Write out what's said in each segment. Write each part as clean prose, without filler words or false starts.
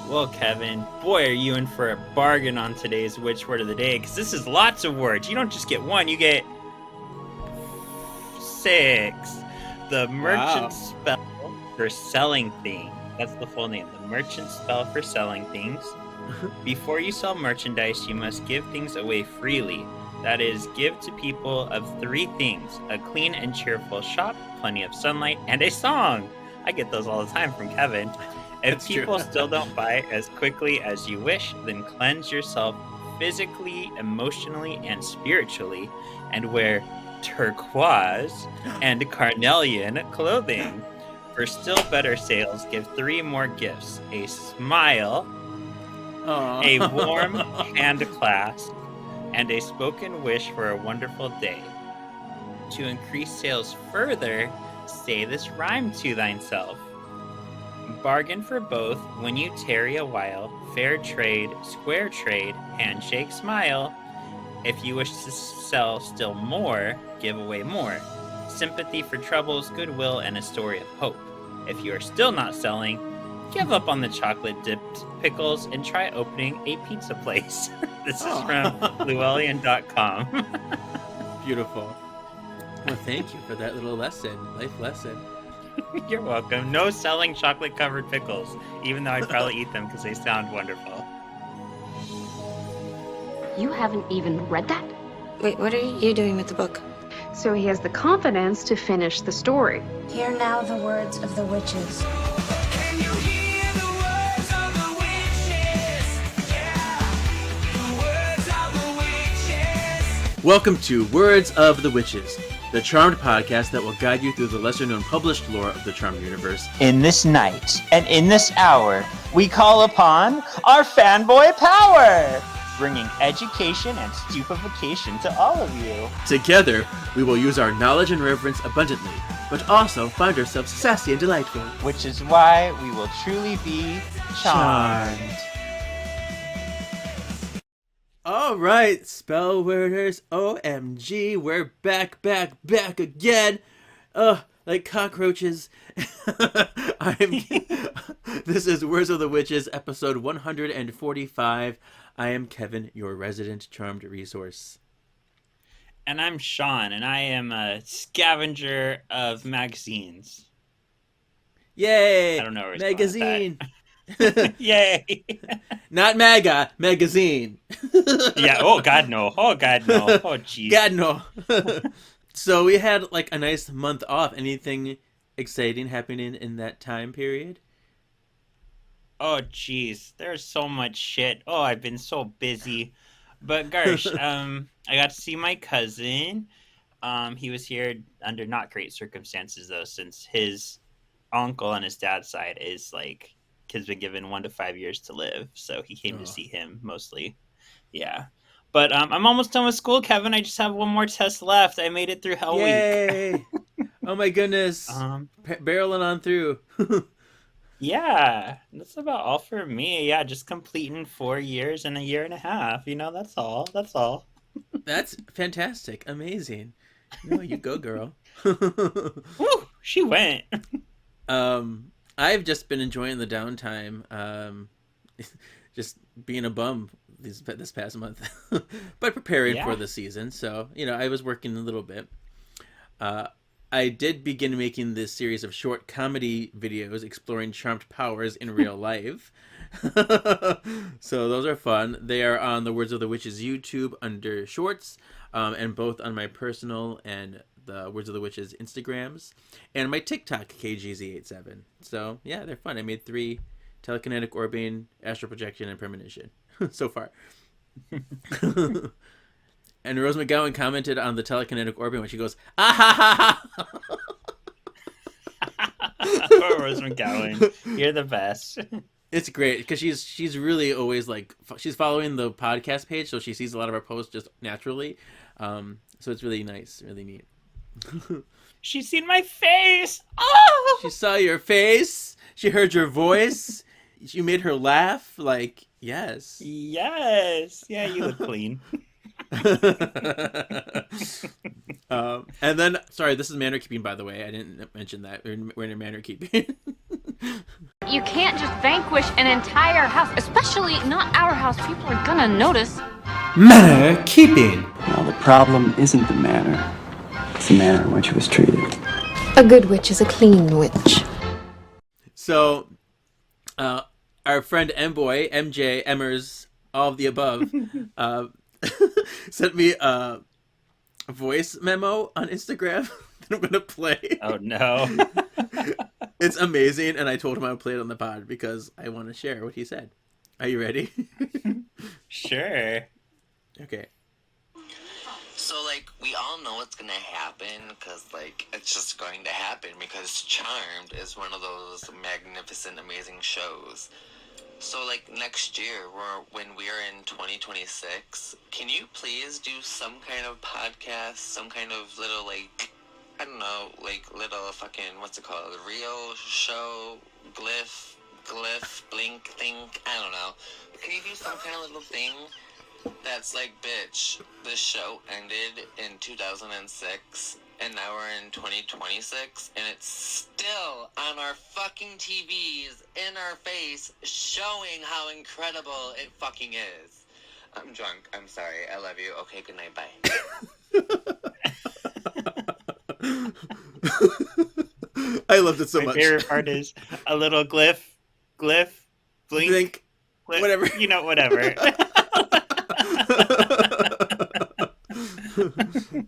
Well, Kevin, boy, are you in for a bargain on today's Which Word of the Day, because this is lots of words. You don't just get one, you get 6. The merchant spell for selling things. That's the full name. The merchant spell for selling things. Before you sell merchandise, you must give things away freely. That is, give to people of 3 things: a clean and cheerful shop, plenty of sunlight, and a song. I get those all the time from Kevin. If people still don't buy as quickly as you wish, then cleanse yourself physically, emotionally, and spiritually, and wear turquoise and carnelian clothing. For still better sales, give 3 more gifts: a smile, a warm hand clasp, and a spoken wish for a wonderful day. To increase sales further, say this rhyme to thyself. Bargain for both when you tarry a while, fair trade, square trade, handshake, smile. If you wish to sell still more, give away more. Sympathy for troubles, goodwill, and a story of hope. If you are still not selling, give up on the chocolate-dipped pickles and try opening a pizza place. This is from Llewellyn.com. Beautiful. Well, thank you for that little life lesson. You're welcome. No selling chocolate-covered pickles, even though I'd probably eat them because they sound wonderful. You haven't even read that? Wait, what are you doing with the book? So he has the confidence to finish the story. Hear now the words of the witches. Can you hear the words of the witches? Yeah, the words of the witches. Welcome to Words of the Witches, the Charmed podcast that will guide you through the lesser-known published lore of the Charmed universe. In this night and in this hour, we call upon our fanboy power, bringing education and stupefaction to all of you. Together, we will use our knowledge and reverence abundantly, but also find ourselves sassy and delightful. Which is why we will truly be charmed. All right, spell worders, OMG, we're back again. Like cockroaches. This is Words of the Witches, episode 145. I am Kevin, your resident charmed resource. And I'm Shawn, and I am a scavenger of magazines. Yay! I don't know where magazine. Yay! Not MAGA, magazine. Yeah. Oh God, no. Oh God, no. Oh jeez. God no. So we had like a nice month off. Anything exciting happening in that time period? Oh jeez, there's so much shit. Oh, I've been so busy. But gosh, I got to see my cousin. He was here under not great circumstances though, since his uncle on his dad's side is like has been given 1 to 5 years to live, so he came to see him mostly. Yeah. But I'm almost done with school, Kevin. I just have 1 more test left. I made it through Hell Week. Oh my goodness. Barreling on through. Yeah, that's about all for me. Yeah, just completing 4 years and a year and a half. You know, that's all. That's fantastic. Amazing. No, you go, girl. Woo, she went. I've just been enjoying the downtime. Just being a bum this past month, but preparing for the season. So, I was working a little bit. I did begin making this series of short comedy videos exploring charmed powers in real life. So those are fun. They are on the Words of the Witches YouTube under Shorts, and both on my personal and the Words of the Witches Instagrams, and my TikTok KGZ87. So yeah, they're fun. I made 3: telekinetic orbing, astral projection, and premonition so far. And Rose McGowan commented on the telekinetic orbing when she goes, ah ha ha ha. Oh, Rose McGowan, you're the best. It's great because she's really always like, she's following the podcast page, so she sees a lot of our posts just naturally. So it's really nice, really neat. She's seen my face. Oh! She saw your face. She heard your voice. You made her laugh. Like, yes. Yeah, you look clean. And then, sorry, this is manner keeping, by the way. I didn't mention that. We're in a manner keeping. You can't just vanquish an entire house, especially not our house. People are gonna notice. Manner keeping. Well, the problem isn't the manner. It's the manner in which it was treated. A good witch is a clean witch. So, our friend M-Boy, MJ, Emmers, all of the above, sent me a voice memo on Instagram that I'm going to play. Oh, no. It's amazing, and I told him I would play it on the pod because I want to share what he said. Are you ready? Sure. Okay. So, like, we all know what's gonna happen, because, like, it's just going to happen, because Charmed is one of those magnificent, amazing shows. So, like, next year, when we are in 2026, can you please do some kind of podcast, some kind of little, like, I don't know, like, little fucking, what's it called, real show, glyph, blink, think, I don't know. Can you do some kind of little thing that's like, bitch, this show ended in 2006, and now we're in 2026, and it's still on our fucking TVs, in our face, showing how incredible it fucking is. I'm drunk. I'm sorry. I love you. Okay, good night. Bye. I loved it so My much. favorite part is a little glyph, blink, whatever. You know, whatever.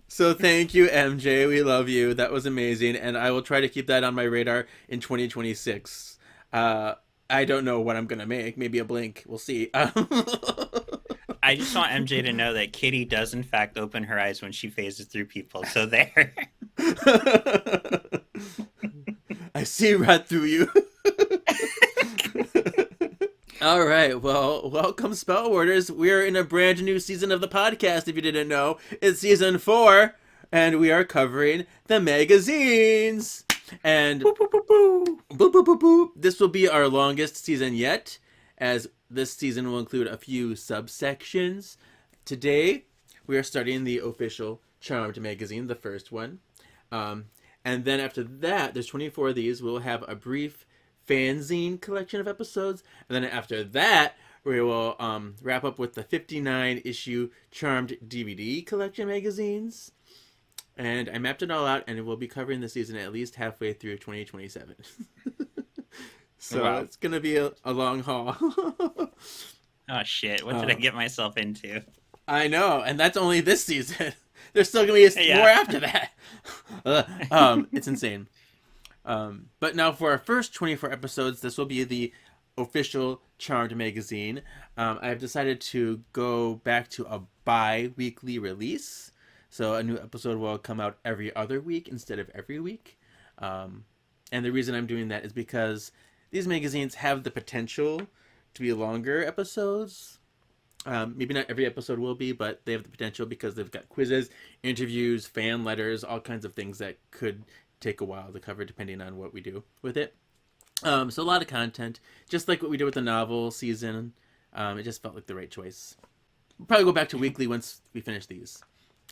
So thank you, MJ. We love you. That was amazing, and I will try to keep that on my radar in 2026. I don't know what I'm gonna make. Maybe a blink. We'll see. I just want MJ to know that Kitty does in fact open her eyes when she phases through people. So there. I see right through you. All right, well, welcome, Spellworders. We're in a brand new season of the podcast, if you didn't know. It's season 4, and we are covering the magazines. And boop, boop, boop, boop. Boop, boop, boop, boop. This will be our longest season yet, as this season will include a few subsections. Today, we are starting the official Charmed magazine, the first one. And then after that, there's 24 of these. We'll have a brief fanzine collection of episodes, and then after that we will wrap up with the 59 issue Charmed DVD collection magazines. And I mapped it all out, and we'll be covering the season at least halfway through 2027. So wow. It's gonna be a long haul. Oh shit, what did I get myself into? I know, and that's only this season. There's still gonna be more after that. It's insane. But now for our first 24 episodes, this will be the official Charmed magazine. I've decided to go back to a bi-weekly release. So a new episode will come out every other week instead of every week. And the reason I'm doing that is because these magazines have the potential to be longer episodes. Maybe not every episode will be, but they have the potential because they've got quizzes, interviews, fan letters, all kinds of things that could take a while to cover depending on what we do with it. So a lot of content, just like what we did with the novel season. It just felt like the right choice. We'll probably go back to weekly once we finish these.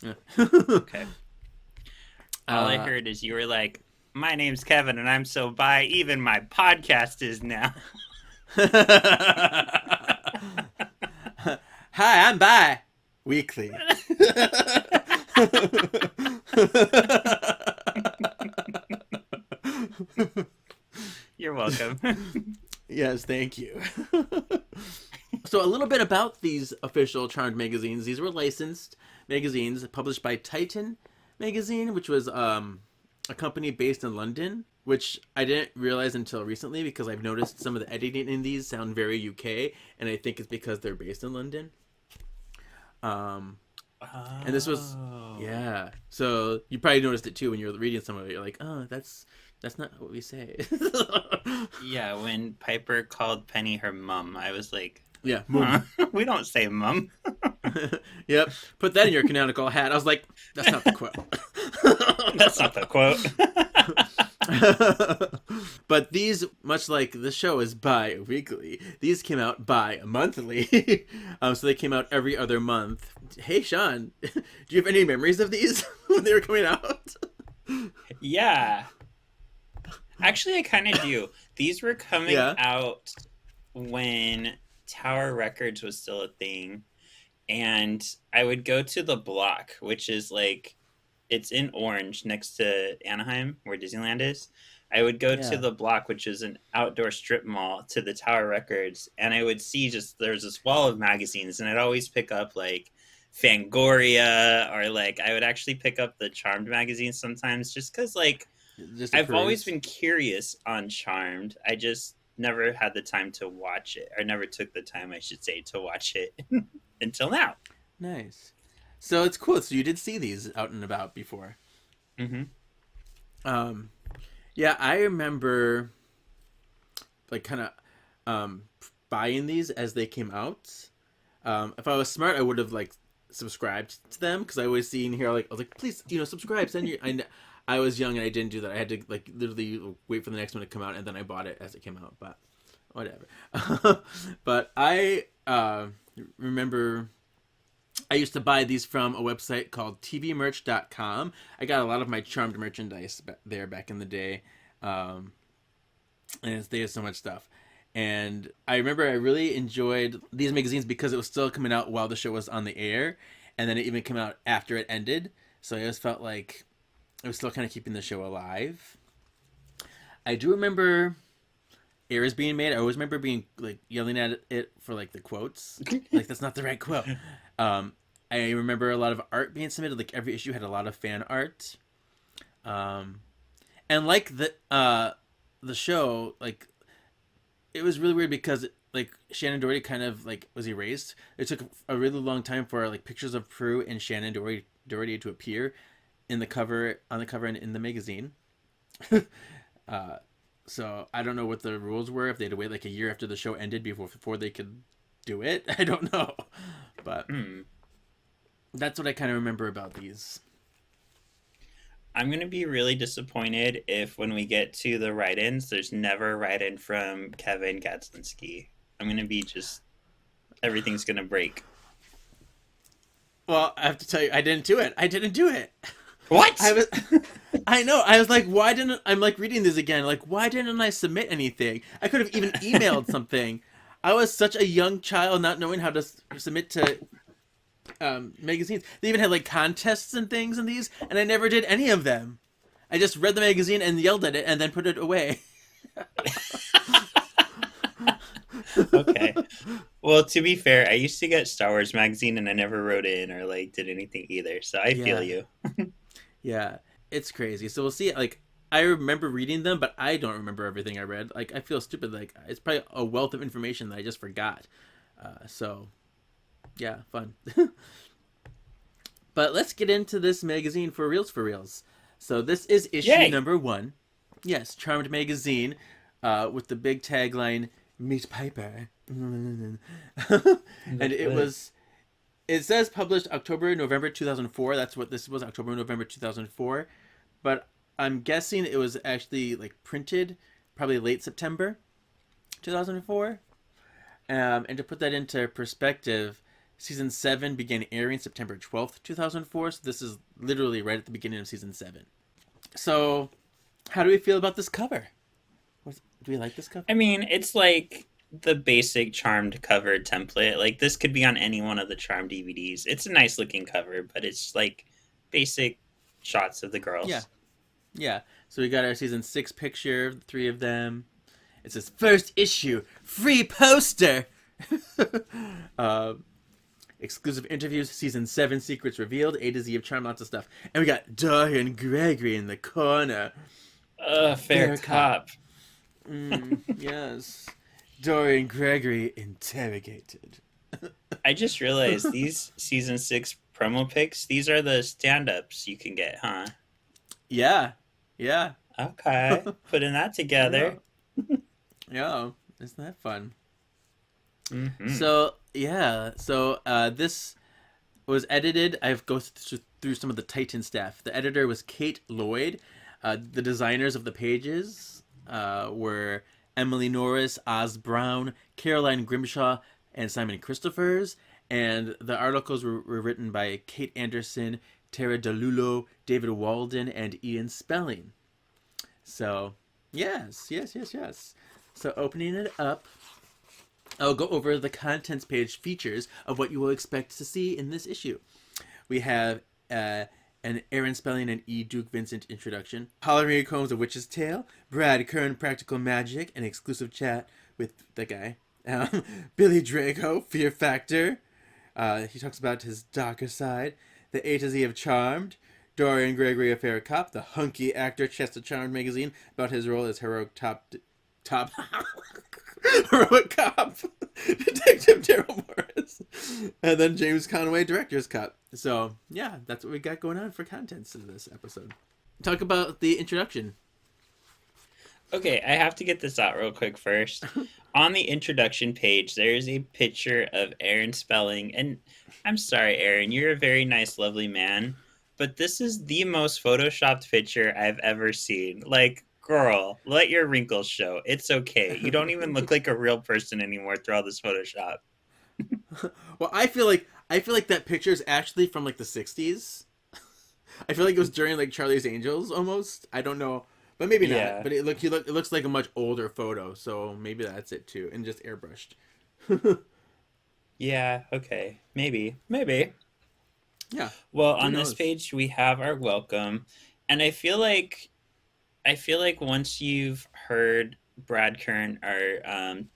Yeah. Okay. All I heard is you were like, my name's Kevin and I'm so bi, even my podcast is now. Hi, I'm bi. Weekly. You're welcome. Yes, thank you. So a little bit about these official Charmed magazines. These were licensed magazines published by Titan Magazine, which was a company based in London, which I didn't realize until recently because I've noticed some of the editing in these sound very UK, and I think it's because they're based in London. And this was, yeah. So you probably noticed it too when you're reading some of it. You're like, oh, that's not what we say. Yeah, when Piper called Penny her mum, I was like, yeah, huh? We don't say mum. Yep. Put that in your canonical hat. I was like, that's not the quote. That's not the quote. But these, much like the show is bi-weekly, these came out bi-monthly. So they came out every other month. Hey, Shawn, do you have any memories of these when they were coming out? Yeah. Actually, I kind of do. These were coming out when Tower Records was still a thing. And I would go to the Block, which is like, it's in Orange next to Anaheim, where Disneyland is. I would go to the Block, which is an outdoor strip mall, to the Tower Records. And I would see there's this wall of magazines. And I'd always pick up like Fangoria, or like I would actually pick up the Charmed magazine sometimes, just because like I've always been curious on Charmed. I just never had the time to watch it, or never took the time, I should say, to watch it until now. Nice. So it's cool. So you did see these out and about before. Mm-hmm. Yeah, I remember like kind of buying these as they came out. If I was smart, I would have like subscribed to them, because I always see in here like I was like, please, subscribe. Send your. I was young and I didn't do that. I had to like literally wait for the next one to come out, and then I bought it as it came out. But whatever. But I remember I used to buy these from a website called tvmerch.com. I got a lot of my Charmed merchandise there back in the day. And they had so much stuff. And I remember I really enjoyed these magazines because it was still coming out while the show was on the air. And then it even came out after it ended. So I just felt like it was still kind of keeping the show alive. I do remember errors being made. I always remember being like yelling at it for like the quotes. Like, that's not the right quote. I remember a lot of art being submitted. Like every issue had a lot of fan art. And like the show, like it was really weird because like Shannon Doherty kind of like was erased. It took a really long time for like pictures of Prue and Shannon Doherty to appear on the cover and in the magazine. So I don't know what the rules were, if they had to wait like a year after the show ended before they could do it. I don't know, but that's what I kind of remember about these. I'm going to be really disappointed if when we get to the write-ins, there's never a write-in from Kevin Gadslinski. I'm going to be everything's going to break. Well, I have to tell you, I didn't do it. What? I know. I was like, I'm like reading this again. Like, why didn't I submit anything? I could have even emailed something. I was such a young child not knowing how to submit to magazines. They even had like contests and things in these, and I never did any of them. I just read the magazine and yelled at it and then put it away. Okay. Well, to be fair, I used to get Star Wars magazine and I never wrote in or like did anything either. So I feel you. Yeah, it's crazy. So we'll see. Like, I remember reading them, but I don't remember everything I read. Like, I feel stupid. Like, it's probably a wealth of information that I just forgot. So, yeah, fun. But let's get into this magazine for reals. So this is issue number 1. Yes, Charmed magazine, with the big tagline, "Meet Piper." And it says published November 2004. That's what this was, November 2004. But I'm guessing it was actually like printed probably late September 2004. And to put that into perspective, season 7 began airing September 12th, 2004. So this is literally right at the beginning of season 7. So how do we feel about this cover? Do we like this cover? I mean, it's like the basic Charmed cover template. Like, this could be on any one of the Charmed DVDs. It's a nice looking cover, but it's like basic shots of the girls. Yeah. So we got our season 6 picture, the 3 of them. It says first issue, free poster. Exclusive interviews, season 7 secrets revealed, A to Z of Charmed, lots of stuff. And we got Dorian and Gregory in the corner. Fair cop. Yes. Dorian Gregory interrogated. I just realized these season 6 promo pics, these are the stand-ups you can get, huh? Yeah. Okay. Putting that together. Yeah. Isn't that fun? Mm-hmm. So this was edited. I've go through some of the Titan staff. The editor was Kate Lloyd. The designers of the pages were Emily Norris, Oz Brown, Caroline Grimshaw, and Simon Christophers. And the articles were written by Kate Anderson, Tara DeLulo, David Walden, and Ian Spelling. So, yes. So, opening it up, I'll go over the contents page features of what you will expect to see in this issue. We have an Aaron Spelling and E. Duke Vincent introduction, Holly Combs, A Witch's Tale, Brad Kern, Practical Magic, an exclusive chat with the guy, Billy Drago, Fear Factor. He talks about his darker side, the A to Z of Charmed, Dorian Gregory, A Fair Cop, the hunky actor Chest of Charmed magazine about his role as heroic top heroic cop, Detective Daryl Morris, and then James Conway, Director's Cut. So yeah, that's what we got going on for contents in this episode. Talk about the introduction. Okay, I have to get this out real quick first. On the introduction page, there's a picture of Aaron Spelling. And I'm sorry, Aaron, you're a very nice, lovely man. But this is the most photoshopped picture I've ever seen. Like, girl, let your wrinkles show. It's okay. You don't even look like a real person anymore through all this Photoshop. Well, I feel like that picture is actually from like the 60s. I feel like it was during like Charlie's Angels almost. I don't know. But maybe not. But it looks like a much older photo, so maybe that's it too, and just airbrushed. Yeah, okay. Maybe. Yeah. Well, on this page we have our welcome, and I feel like once you've heard Brad Kern or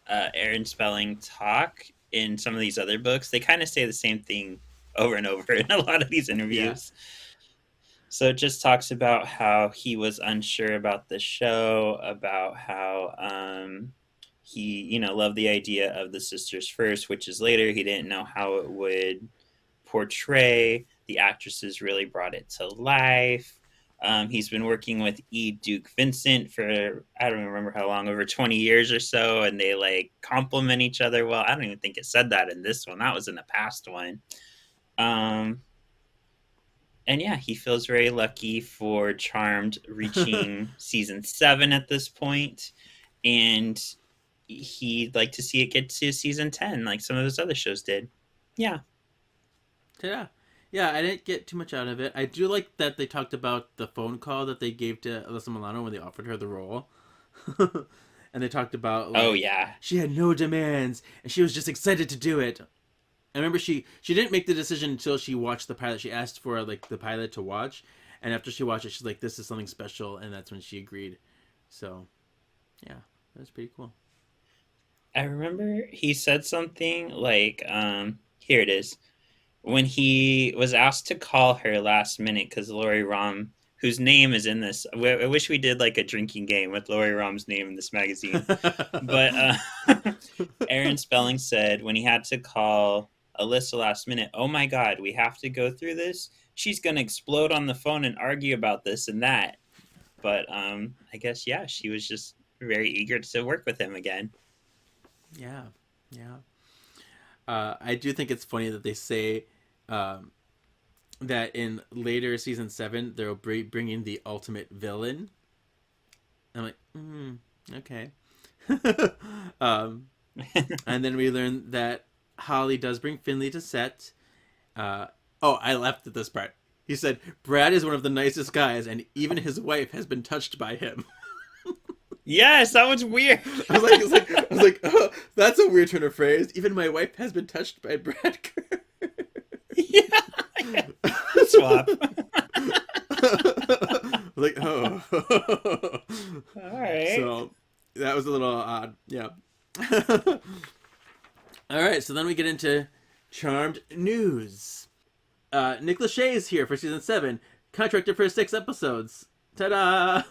Aaron Spelling talk in some of these other books, they kind of say the same thing over and over in a lot of these interviews. Yeah. So it just talks about how he was unsure about the show, about how he, loved the idea of the sisters first, which is later. He didn't know how it would portray. The actresses really brought it to life. He's been working with E. Duke Vincent for, I don't remember how long, over 20 years or so, and they like complement each other well. I don't even think it said that in this one. That was in the past one. And yeah, he feels very lucky for Charmed reaching season 7 at this point, and he'd like to see it get to season 10 like some of those other shows did. Yeah, I didn't get too much out of it. I do like that they talked about the phone call that they gave to Alyssa Milano when they offered her the role. And they talked about she had no demands and she was just excited to do it. I remember she didn't make the decision until she watched the pilot. She asked for like the pilot to watch, and after she watched it, she's like, "This is something special," and that's when she agreed. So, yeah, that was pretty cool. I remember he said something like, "Here it is," when he was asked to call her last minute because Lori Rom, whose name is in this, I wish we did like a drinking game with Lori Rom's name in this magazine, but Aaron Spelling said when he had to call Alyssa last minute, "Oh my God, we have to go through this. She's gonna explode on the phone and argue about this and that." But I guess she was just very eager to work with him again. Yeah. I do think it's funny that they say that in later season 7 they'll bring in the ultimate villain. I'm like, okay. And then we learn that Holly does bring Finley to set. I laughed at this part. He said, "Brad is one of the nicest guys, and even his wife has been touched by him." Yes, that was weird. I was like, oh, that's a weird turn of phrase. Even my wife has been touched by Brad Kern. Yeah. Swap. Like, oh. All right. So that was a little odd. Yeah. All right, so then we get into Charmed news. Nick Lachey is here for season 7, contracted for 6 episodes. Ta-da!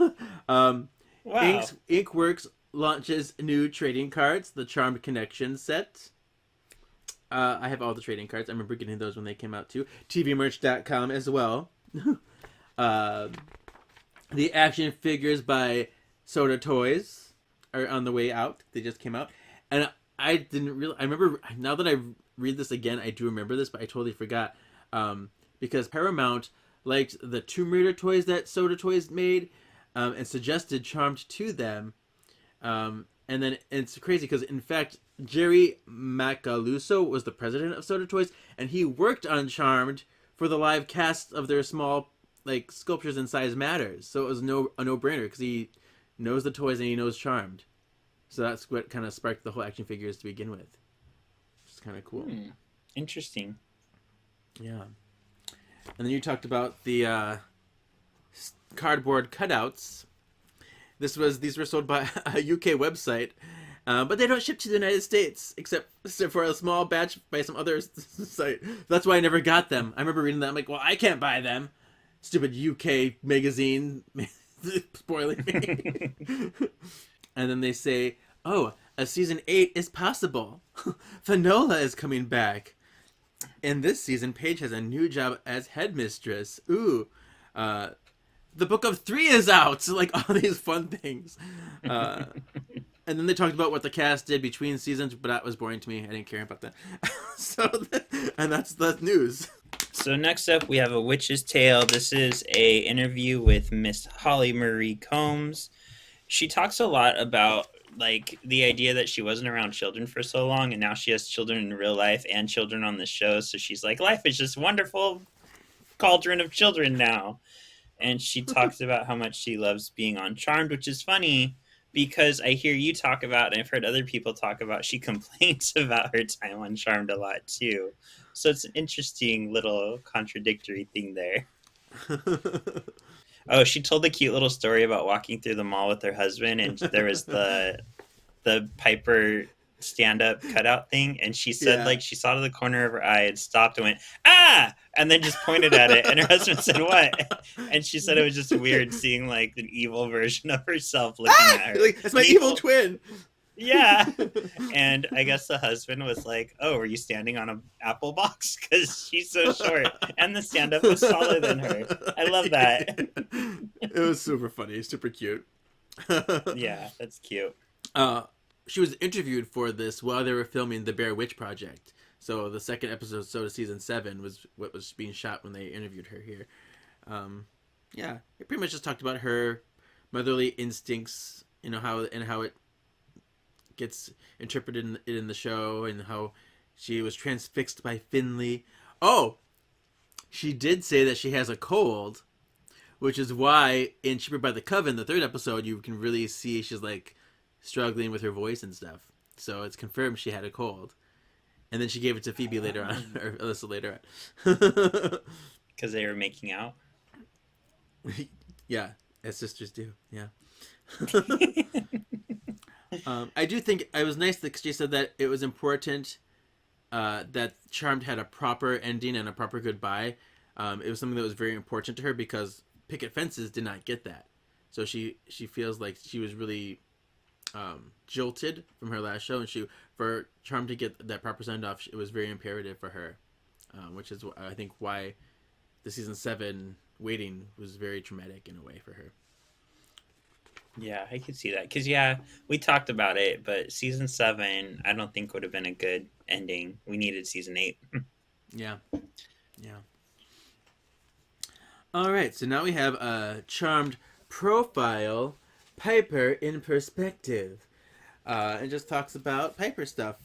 Wow. Inkworks launches new trading cards, the Charmed Connection set. I have all the trading cards. I remember getting those when they came out too. TVmerch.com as well. The action figures by Soda Toys are on the way out. They just came out. And I didn't really... I remember... Now that I read this again, I do remember this, but I totally forgot. Because Paramount liked the Tomb Raider toys that Soda Toys made, and suggested Charmed to them. And then it's crazy because, in fact, Jerry Macaluso was the president of Soda Toys, and he worked on Charmed for the live cast of their small sculptures in Size Matters. So it was a no-brainer because he knows the toys and he knows Charmed. So that's what kind of sparked the whole action figures to begin with. It's kind of cool. Interesting. Yeah. And then you talked about the cardboard cutouts. These were sold by a UK website, but they don't ship to the United States except for a small batch by some other site. That's why I never got them. I remember reading that. I'm like, well, I can't buy them. Stupid UK magazine spoiling me. And then they say, oh, a season 8 is possible. Finola is coming back. In this season, Paige has a new job as headmistress. Ooh. The Book of 3 is out. So, all these fun things. And then they talked about what the cast did between seasons, but that was boring to me. I didn't care about that. And that's the news. So next up, we have A Witch's Tale. This is a interview with Miss Holly Marie Combs. She talks a lot about the idea that she wasn't around children for so long, and now she has children in real life and children on the show. So she's like, life is just wonderful cauldron of children now. And she talks about how much she loves being on Charmed, which is funny because I hear you talk about, and I've heard other people talk about, she complains about her time on Charmed a lot too. So it's an interesting little contradictory thing there. Oh, she told a cute little story about walking through the mall with her husband, and there was the Piper stand-up cutout thing, and she said she saw to the corner of her eye and stopped and went, ah! And then just pointed at it, and her husband said, what? And she said it was just weird seeing an evil version of herself looking at her. It's my evil twin. Yeah. And I guess the husband was like, oh, are you standing on an apple box? Because she's so short. And the stand-up was taller than her. I love that. It was super funny. Super cute. Yeah, that's cute. She was interviewed for this while they were filming the Bear Witch Project. So the second episode, of season 7, was what was being shot when they interviewed her here. Yeah, it pretty much just talked about her motherly instincts, how it gets interpreted in the show, and how she was transfixed by Finley. Oh, she did say that she has a cold, which is why in Cheaper by the Coven, the 3rd episode, you can really see she's struggling with her voice and stuff. So it's confirmed she had a cold. And then she gave it to Phoebe later on, or Alyssa later on. Because they were making out? Yeah, as sisters do, yeah. I do think it was nice that she said that it was important that Charmed had a proper ending and a proper goodbye. It was something that was very important to her because Picket Fences did not get that. So she feels like she was really jilted from her last show, and for Charmed to get that proper send off, it was very imperative for her, which is I think why the season 7 waiting was very traumatic in a way for her. Yeah, I could see that because we talked about it, but season 7 I don't think would have been a good ending. We needed season 8. Yeah. All right, so now we have a Charmed profile. Piper in perspective. It just talks about Piper stuff.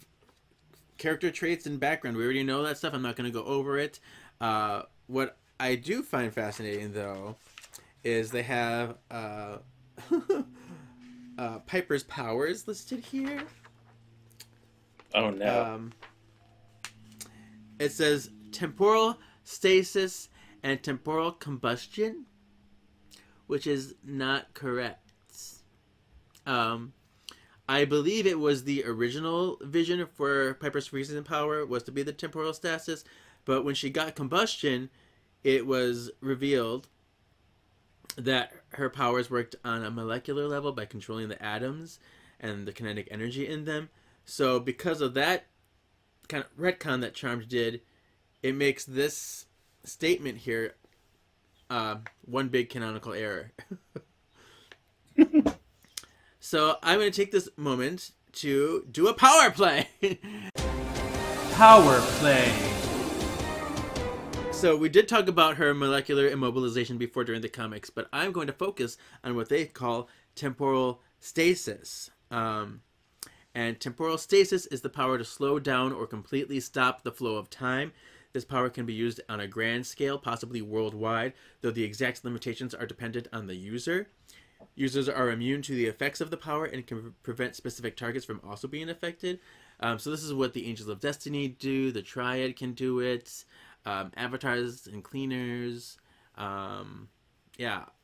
Character traits and background. We already know that stuff. I'm not going to go over it. What I do find fascinating, though, is they have Piper's powers listed here. Oh, no. It says temporal stasis and temporal combustion, which is not correct. I believe it was the original vision for Piper's freezing power was to be the temporal stasis, but when she got combustion, it was revealed that her powers worked on a molecular level by controlling the atoms and the kinetic energy in them. So because of that kind of retcon that Charmed did, it makes this statement here one big canonical error. So I'm going to take this moment to do a power play. Power play. So we did talk about her molecular immobilization before during the comics, but I'm going to focus on what they call temporal stasis. And temporal stasis is the power to slow down or completely stop the flow of time. This power can be used on a grand scale, possibly worldwide, though the exact limitations are dependent on the user. Users are immune to the effects of the power and can prevent specific targets from also being affected. So this is what the Angels of Destiny do. The Triad can do it. Avatars and Cleaners.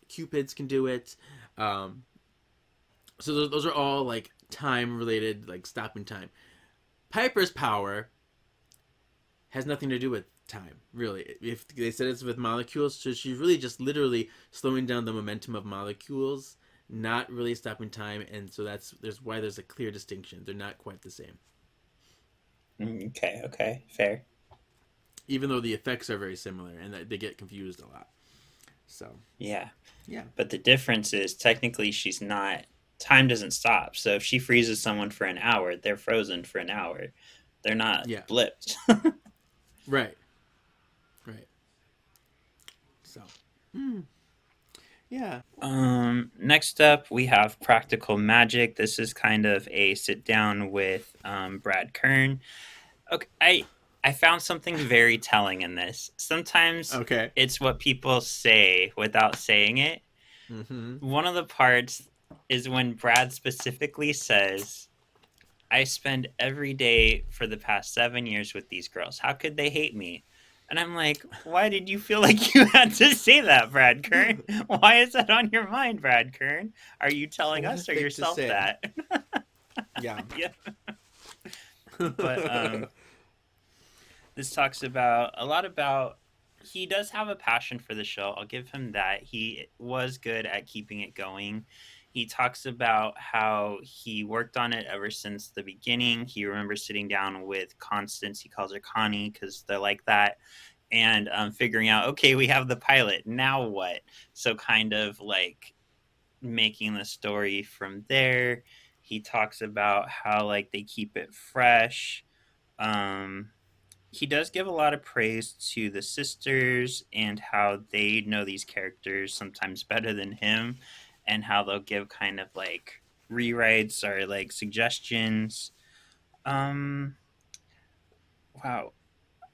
Cupids can do it. So those are all like time related, like stopping time. Piper's power has nothing to do with time, really. If they said it's with molecules, so she's really just literally slowing down the momentum of molecules, not really stopping time, and so there's why there's a clear distinction. They're not quite the same. Okay, fair. Even though the effects are very similar, and they get confused a lot. So yeah. Yeah. But the difference is technically she's not. Time doesn't stop. So if she freezes someone for an hour, they're frozen for an hour. They're not blipped. Right. So. Yeah. Next up, we have Practical Magic. This is kind of a sit down with Brad Kern. Okay, I found something very telling in this. Sometimes it's what people say without saying it. Mm-hmm. One of the parts is when Brad specifically says, I spend every day for the past 7 years with these girls. How could they hate me? And I'm like, why did you feel like you had to say that, Brad Kern? Why is that on your mind, Brad Kern? Are you telling us or yourself that? Yeah. But this talks about a lot about, he does have a passion for the show. I'll give him that. He was good at keeping it going. He talks about how he worked on it ever since the beginning. He remembers sitting down with Constance, he calls her Connie because they're like that, and figuring out, okay, we have the pilot, now what? So kind of like making the story from there. He talks about how like they keep it fresh. He does give a lot of praise to the sisters and how they know these characters sometimes better than him, and how they'll give kind of like rewrites or like suggestions. Wow,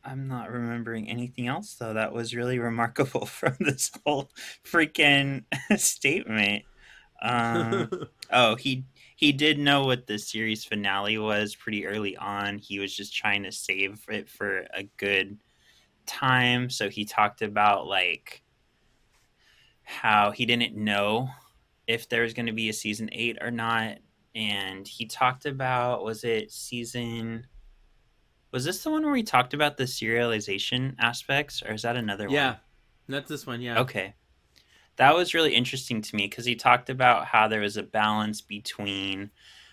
I'm not remembering anything else though that was really remarkable from this whole freaking statement. He did know what the series finale was pretty early on. He was just trying to save it for a good time. So he talked about like how he didn't know if there was going to be a season 8 or not. And he talked about, was this the one where we talked about the serialization aspects, or is that another one? Yeah, that's this one. Yeah. Okay. That was really interesting to me because he talked about how there was a balance between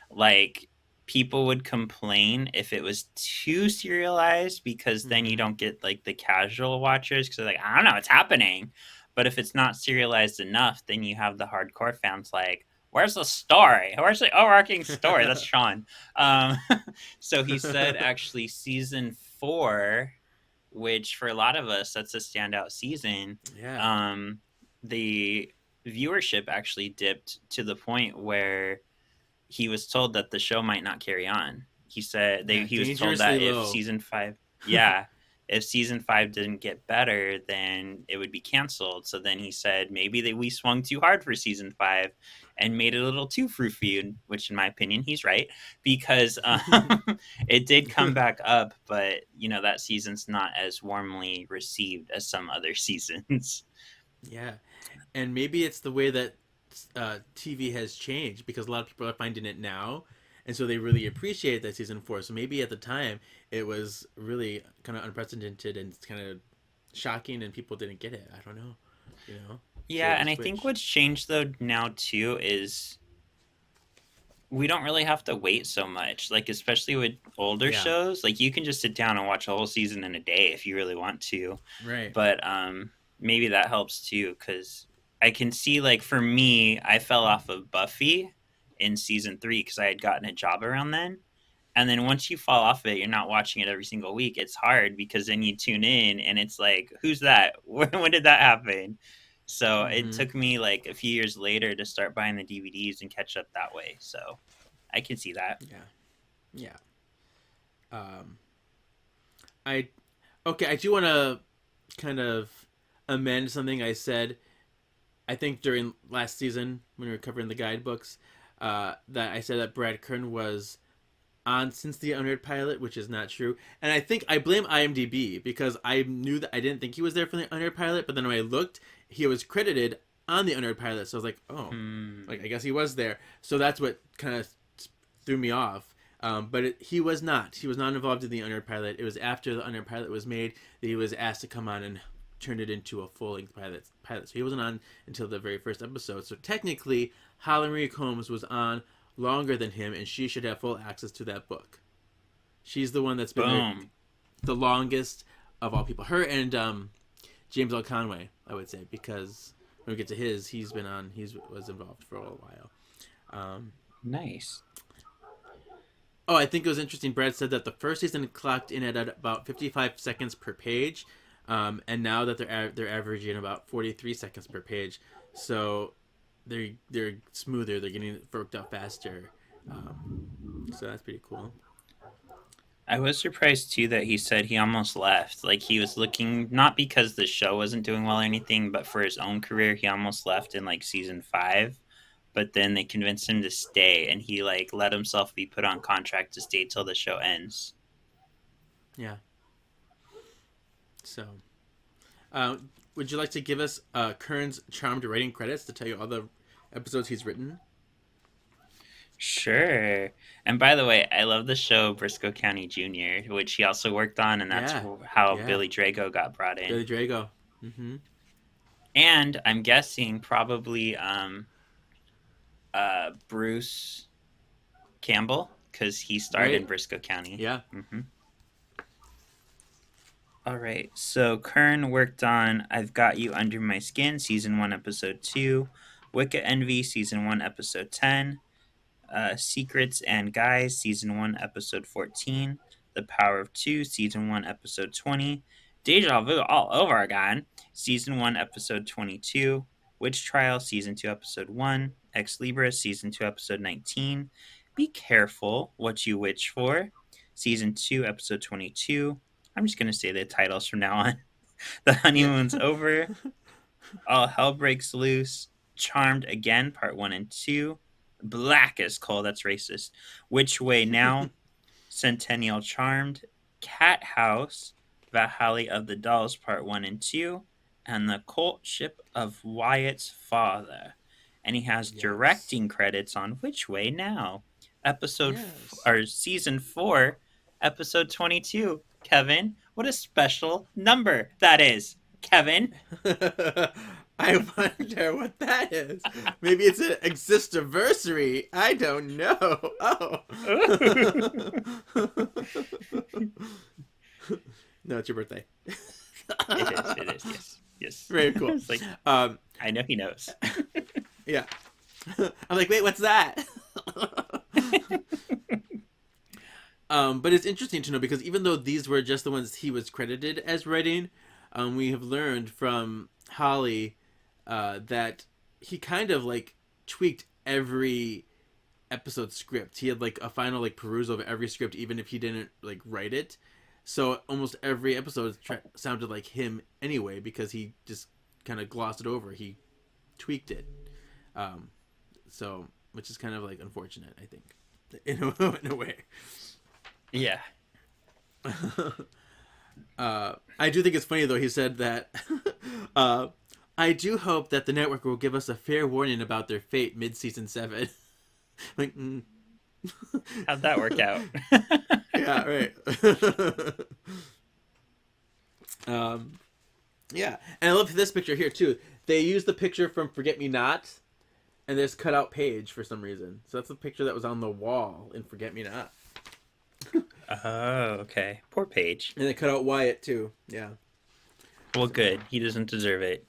like people would complain if it was too serialized because then you don't get like the casual watchers because they're like, I don't know what's happening. But if it's not serialized enough, then you have the hardcore fans like, where's the story? Where's the overarching story? That's Shawn. So he said actually season 4, which for a lot of us, that's a standout season. Yeah. The viewership actually dipped to the point where he was told that the show might not carry on. He said he was told that if season 5, if season 5 didn't get better, then it would be canceled. So then he said maybe we swung too hard for season 5 and made it a little too frou-frou, which in my opinion he's right, because it did come back up, but you know that season's not as warmly received as some other seasons. Yeah, and maybe it's the way that TV has changed because a lot of people are finding it now, and so they really appreciate that season 4. So maybe at the time it was really kind of unprecedented and kind of shocking, and people didn't get it. I don't know, you know. Yeah, and I think what's changed though now too is we don't really have to wait so much. Like especially with older shows, like you can just sit down and watch a whole season in a day if you really want to. Right. But maybe that helps too, because I can see like for me, I fell off of Buffy in season 3 because I had gotten a job around then. And then once you fall off of it, you're not watching it every single week. It's hard because then you tune in and it's like, who's that? When did that happen? So it took me like a few years later to start buying the DVDs and catch up that way. So I can see that. Yeah. I do want to kind of amend something I said. I think during last season when we were covering the guidebooks, that I said that Brad Kern was on since the unaired pilot, which is not true. And I think I blame IMDb because I knew that I didn't think he was there for the unaired pilot, but then when I looked, he was credited on the unaired pilot. So I was like, oh, like I guess he was there. So that's what kind of threw me off. But he was not. He was not involved in the unaired pilot. It was after the unaired pilot was made that he was asked to come on and turn it into a full-length pilot. So he wasn't on until the very first episode. So technically, Holly Marie Combs was on longer than him, and she should have full access to that book. She's the one that's been the longest of all people. Her and James L. Conway, I would say, because when we get to he was involved for a while. Nice. Oh, I think it was interesting. Brad said that the first season clocked in at about 55 seconds per page, and now that they're averaging about 43 seconds per page. So they're smoother. They're getting it worked out faster. So that's pretty cool. I was surprised too that he said he almost left. Like he was looking, not because the show wasn't doing well or anything, but for his own career, he almost left in like season 5. But then they convinced him to stay, and he like let himself be put on contract to stay till the show ends. Yeah. So, would you like to give us Kern's charmed writing credits to tell you all the episodes he's written? Sure. And by the way, I love the show Briscoe County Jr., which he also worked on, and that's how Billy Drago got brought in. Billy Drago. Mm-hmm. And I'm guessing probably Bruce Campbell, because he starred in Briscoe County. Yeah. Mm-hmm. All right. So Kern worked on I've Got You Under My Skin, Season 1, Episode 2, Wicked Envy, Season 1, Episode 10, Secrets and Guys, Season 1, Episode 14, The Power of Two, Season 1, Episode 20, Deja Vu All Over Again, Season 1, Episode 22, Witch Trial, Season 2, Episode 1, Ex Libris, Season 2, Episode 19, Be Careful What You Witch For, Season 2, Episode 22. I'm just going to say the titles from now on. The Honeymoon's Over, All Hell Breaks Loose, Charmed Again, Part 1 and 2, Black as Coal, that's racist, Which Way Now, Centennial Charmed, Cat House, Valhalla of the Dolls, Part 1 and 2, and The Courtship of Wyatt's Father. And he has directing credits on Which Way Now, Season 4, Episode 22. Kevin, what a special number that is, Kevin. I wonder what that is. Maybe it's an existiversary. I don't know. Oh. No, it's your birthday. It is, yes. Very cool. It's like, I know he knows. Yeah. I'm like, wait, what's that? But it's interesting to know because even though these were just the ones he was credited as writing, we have learned from Holly that he kind of like tweaked every episode script. He had like a final like perusal of every script, even if he didn't like write it. So almost every episode sounded like him anyway because he just kind of glossed it over. He tweaked it. So which is kind of like unfortunate, I think, in a way. Yeah. I do think it's funny though. He said that I do hope that the network will give us a fair warning about their fate mid-season 7. Like, how'd that work out? Yeah, right. Yeah, and I love this picture here too. They used the picture from Forget Me Not, and there's cut out page for some reason. So that's the picture that was on the wall in Forget Me Not. Oh, okay. Poor Paige. And they cut out Wyatt too. Yeah. Well, good. He doesn't deserve it.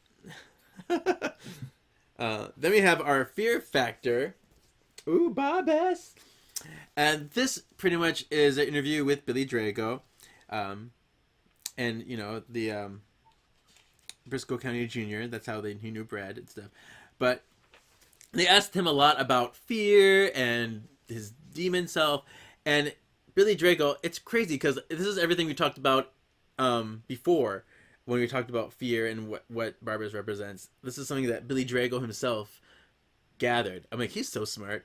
Then we have our fear factor. Ooh, Bob S. And this pretty much is an interview with Billy Drago, and the Briscoe County Jr. That's how he knew Brad and stuff. But they asked him a lot about fear and his demon self, and Billy Drago. It's crazy because this is everything we talked about before when we talked about fear and what Barbas represents. This is something that Billy Drago himself gathered. I'm like, he's so smart.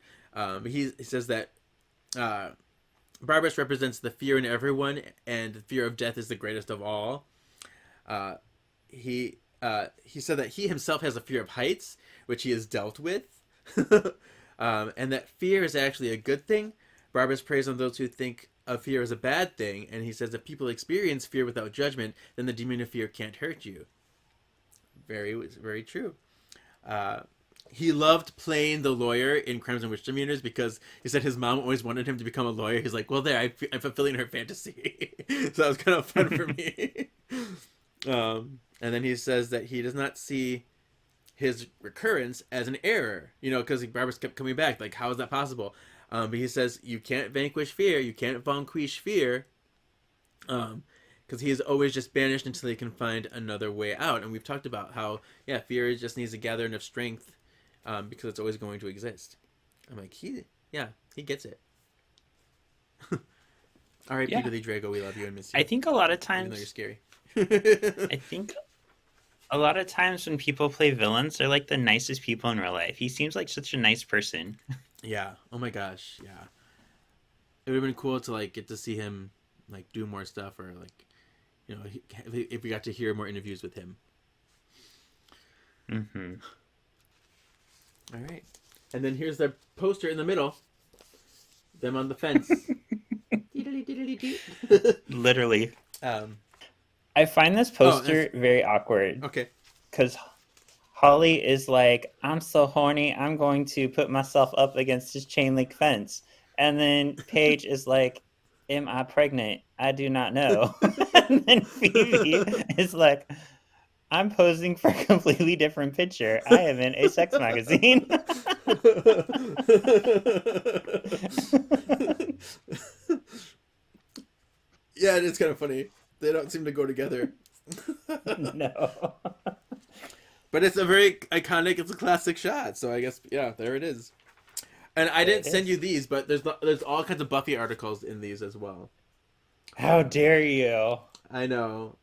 He says that Barbas represents the fear in everyone, and the fear of death is the greatest of all. He said that he himself has a fear of heights, which he has dealt with, and that fear is actually a good thing. Barbas preys on those who think of fear as a bad thing, and he says if people experience fear without judgment, then the demon of fear can't hurt you. Very, very true. He loved playing the lawyer in Crimes and Misdemeanors because he said his mom always wanted him to become a lawyer. He's like, well, there, I'm fulfilling her fantasy. So that was kind of fun for me. And then he says that he does not see his recurrence as an error, because Barbas kept coming back. Like, how is that possible? But he says you can't vanquish fear. You can't vanquish fear. Because he is always just banished until he can find another way out. And we've talked about how, fear just needs to gather enough strength because it's always going to exist. I'm like, he gets it. All right, Billy Drago, we love you and miss you. I think a lot of times... Even though you're scary. I think a lot of times when people play villains, they're like the nicest people in real life. He seems like such a nice person. Yeah. Oh my gosh. Yeah. It would have been cool to like get to see him like do more stuff, or like, if we got to hear more interviews with him. Mm-hmm. All right. And then here's the poster in the middle. Them on the fence. Literally. I find this poster very awkward. Okay. Because Holly is like, I'm so horny, I'm going to put myself up against this chain link fence. And then Paige is like, am I pregnant? I do not know. And then Phoebe is like, I'm posing for a completely different picture. I am in a sex magazine. Yeah, it is kind of funny. They don't seem to go together. No. But it's a very iconic, it's a classic shot. So I guess, there it is. And I didn't send you these, but there's all kinds of Buffy articles in these as well. How dare you? I know.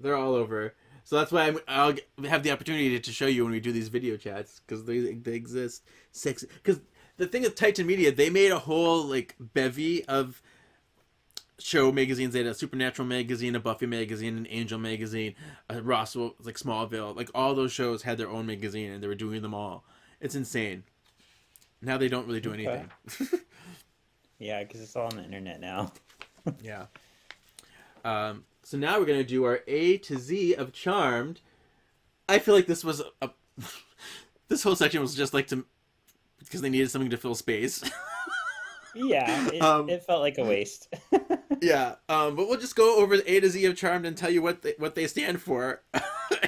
They're all over. So that's why I'll have the opportunity to show you when we do these video chats, because they exist. Because the thing with Titan Media, they made a whole like bevy of show magazines. They had a Supernatural magazine, a Buffy magazine, an Angel magazine, a Roswell, like Smallville. Like all those shows had their own magazine, and they were doing them all. It's insane. Now they don't really do anything. Yeah, because it's all on the internet now. Yeah. So now we're gonna do our A to Z of Charmed. I feel like this was this whole section was just like because they needed something to fill space. Yeah, it felt like a waste. Yeah, but we'll just go over the A to Z of Charmed and tell you what they stand for,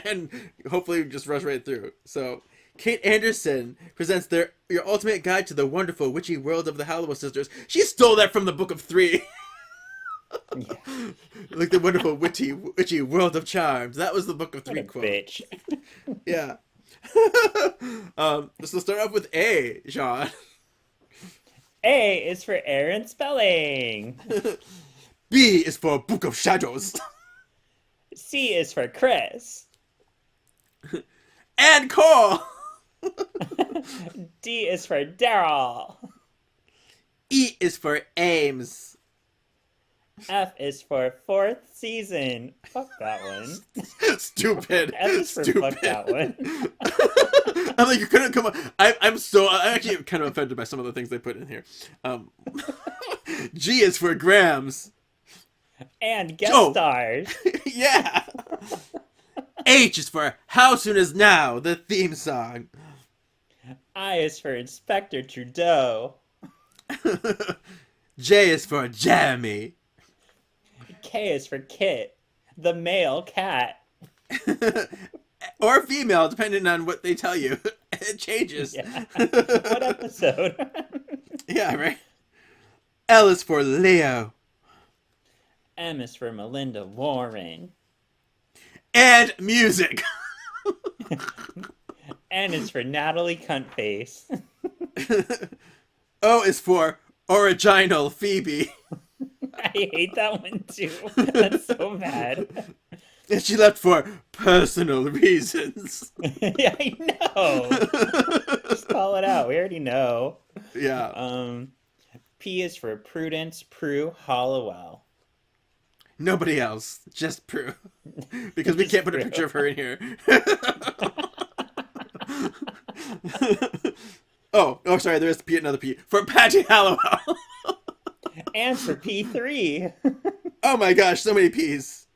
and hopefully just rush right through. So, Kate Anderson presents your ultimate guide to the wonderful witchy world of the Halliwell sisters. She stole that from the Book of Three. Yeah. Like the wonderful witchy world of Charmed. That was the Book of Three quote. Bitch. Yeah. So start off with A, Sean. A is for Aaron Spelling. B is for Book of Shadows. C is for Chris. And Cole. D is for Daryl. E is for Ames. F is for fourth season. Fuck that one. Stupid. F is for fuck that one. I'm like, you couldn't come on. I'm actually kind of offended by some of the things they put in here. G is for Grams. And guest stars. Yeah. H is for How Soon Is Now, the theme song. I is for Inspector Trudeau. J is for Jammy. K is for Kit, the male cat. Or female, depending on what they tell you. It changes. Yeah. What episode? Yeah, right. L is for Leo. M is for Melinda Warren. And music. N is for Natalie Cuntface. O is for Original Phoebe. I hate that one too. That's so bad. And she left for personal reasons. Yeah, I know. Just call it out. We already know. Yeah. P is for Prudence Prue Hollowell. Nobody else. Just Prue. Because we can't put a picture of her in here. oh, sorry. There is P, another P. For Patty Hallowell. And for P3. Oh my gosh, so many P's.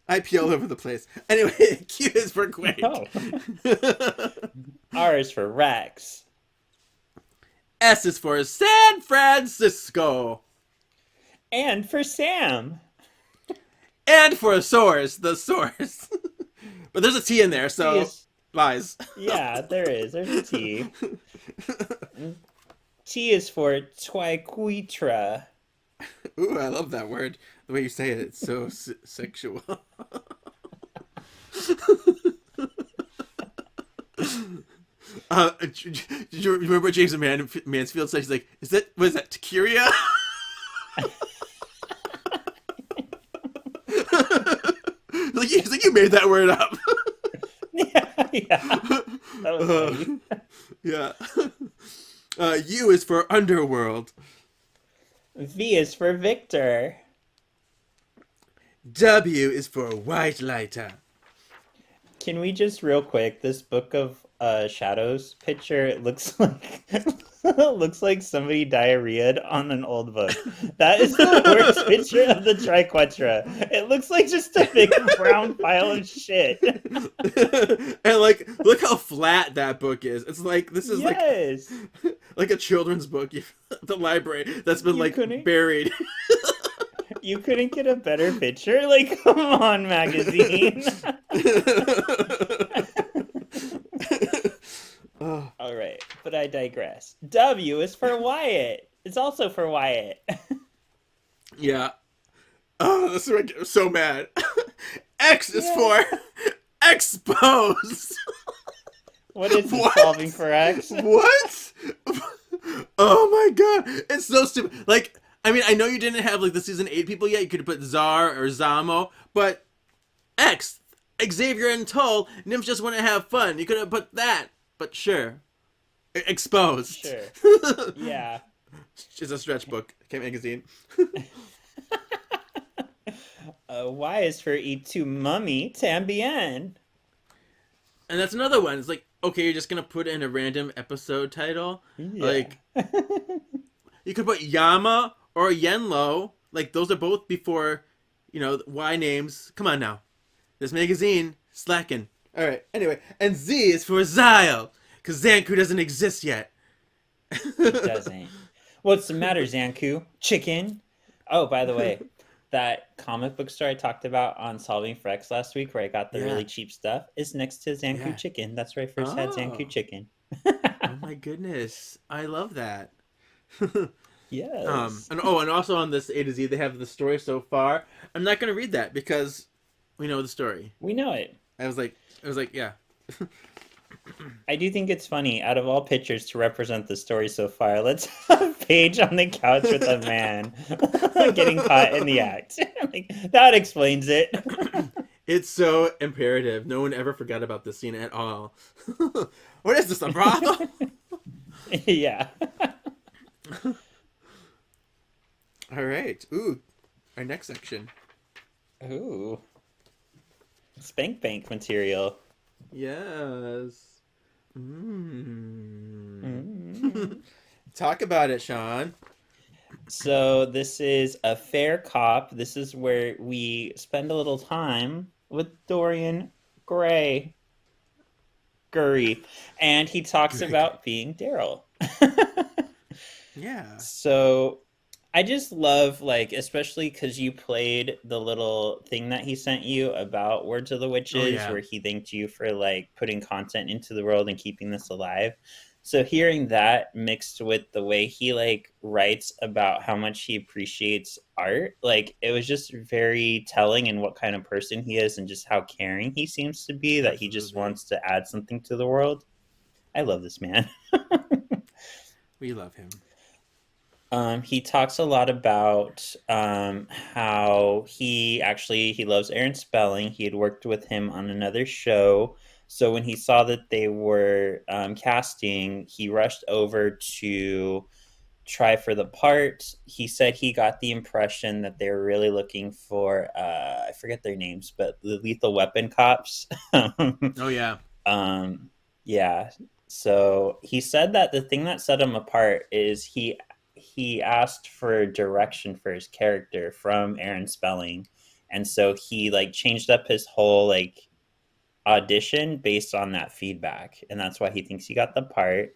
I pee all over the place. Anyway, Q is for Quake. Oh. R is for Rex. S is for San Francisco. And for Sam. And for a source, the source. But there's a T in there, so lies. Yeah, there is. There's a T. T is for Twiquetra. Ooh, I love that word. The way you say it, it's so sexual. Did you remember what James Mansfield said? He's like, was that Tequila? He's like, you made that word up. Yeah. That was funny. Yeah. U is for Underworld. V is for Victor. W is for White Lighter. Can we just real quick, this Book of Shadows picture, it looks like it looks like somebody diarrheaed on an old book. That is the worst picture of the Triquetra. It looks like just a big brown pile of shit. And like, look how flat that book is. It's like, this is like a children's book at the library that's been buried. You couldn't get a better picture? Like, come on, magazine. All right, but I digress. W is for Wyatt. It's also for Wyatt. Yeah. Oh, this is I'm so mad. X is for Expose. What is it, solving for X? What? Oh my god. It's so stupid. Like, I mean, I know you didn't have like the season 8 people yet. You could have put Czar or Zamo, but X, Xavier and Tull, nymphs just want to have fun. You could have put that, but sure. Exposed. Sure. Yeah. It's a stretch book. Magazine. Y is for Y tu mummy tambien. And that's another one. It's like, okay, you're just gonna put in a random episode title. Yeah. Like, you could put Yama or Yenlo. Like, those are both before, Y names. Come on now. This magazine, slacking. All right. Anyway, and Z is for Zyle, because Zanku doesn't exist yet. It doesn't. What's the matter, Zanku? Chicken? Oh, by the way, that comic book store I talked about on Solving for X last week, where I got the really cheap stuff, is next to Zanku Chicken. That's where I first had Zanku Chicken. Oh my goodness. I love that. Yes. And also on this A to Z, they have the story so far. I'm not going to read that because we know the story. We know it. I was like, yeah. I do think it's funny, out of all pictures to represent the story so far, let's have a page on the couch with a man getting caught in the act. Like, that explains it. It's so imperative. No one ever forgot about this scene at all. What is this, a brothel? Yeah. All right. Ooh, our next section. Ooh. Spank bank material. Yes. Talk about it, Shawn. So this is a fair cop. This is where we spend a little time with Dorian Gregory. And he talks about being Daryl. Yeah. So I just love, like, especially because you played the little thing that he sent you about Words of the Witches, where he thanked you for, like, putting content into the world and keeping this alive. So hearing that mixed with the way he like writes about how much he appreciates art, like it was just very telling in what kind of person he is and just how caring he seems to be, that he just Absolutely. wants to add something to the world. I love this man. We love him. He talks a lot about how he loves Aaron Spelling. He had worked with him on another show. So when he saw that they were casting, he rushed over to try for the part. He said he got the impression that they were really looking for I forget their names, but the Lethal Weapon cops. Oh yeah. Yeah. So he said that the thing that set him apart is he asked for direction for his character from Aaron Spelling, and so he like changed up his whole like audition based on that feedback, and that's why he thinks he got the part.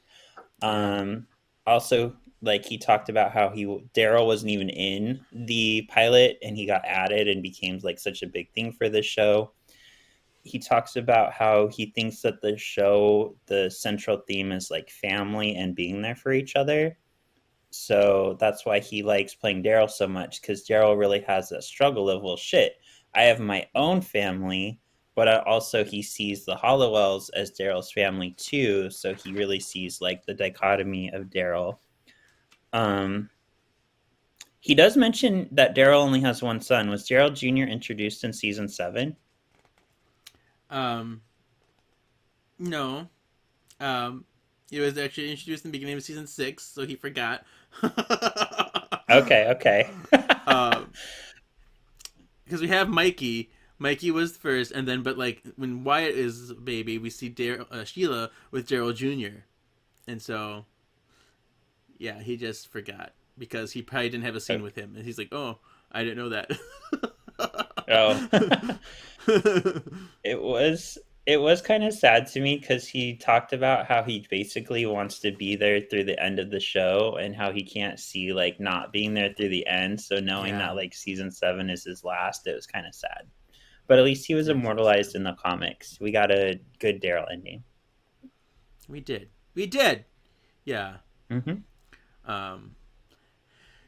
Also, like he talked about how Daryl wasn't even in the pilot, and he got added and became like such a big thing for this show. He talks about how he thinks that the central theme is like family and being there for each other. So that's why he likes playing Daryl so much, because Daryl really has that struggle of, well, shit, I have my own family, but also he sees the Hollowells as Daryl's family too. So he really sees like the dichotomy of Daryl. He does mention that Daryl only has one son. Was Daryl Jr. introduced in season 7? No. It was actually introduced in the beginning of season 6, so he forgot. Okay. Because we have Mikey. Mikey was first, and then but like when Wyatt is a baby, we see Sheila with Daryl Jr. And so, yeah, he just forgot because he probably didn't have a scene with him, and he's like, "Oh, I didn't know that." It was kind of sad to me because he talked about how he basically wants to be there through the end of the show, and how he can't see like not being there through the end. So knowing that like season 7 is his last, it was kind of sad. But at least he was immortalized in the comics. We got a good Daryl ending. We did. Yeah.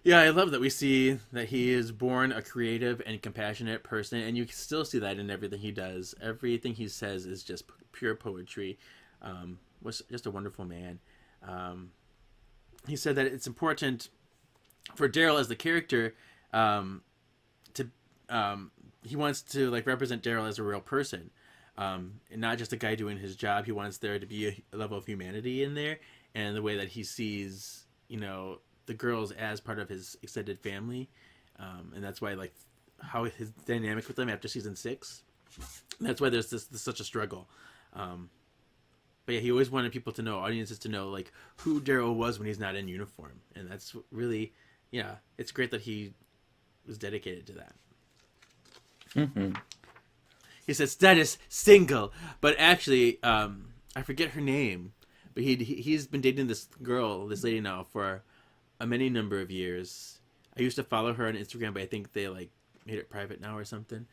Yeah, I love that we see that he is born a creative and compassionate person, and you can still see that in everything he does. Everything he says is just pure poetry. Was just a wonderful man. He said that it's important for Daryl as the character he wants to like represent Daryl as a real person, and not just a guy doing his job. He wants there to be a level of humanity in there, and the way that he sees, the girls as part of his extended family, and that's why like how his dynamic with them after season 6. That's why there's this such a struggle. But yeah, he always wanted people to know, audiences to know, like who Daryl was when he's not in uniform, and that's really, it's great that he was dedicated to that. He said status single, but actually, I forget her name, but he's been dating this lady now for a many number of years. I used to follow her on Instagram, but I think they like made it private now or something.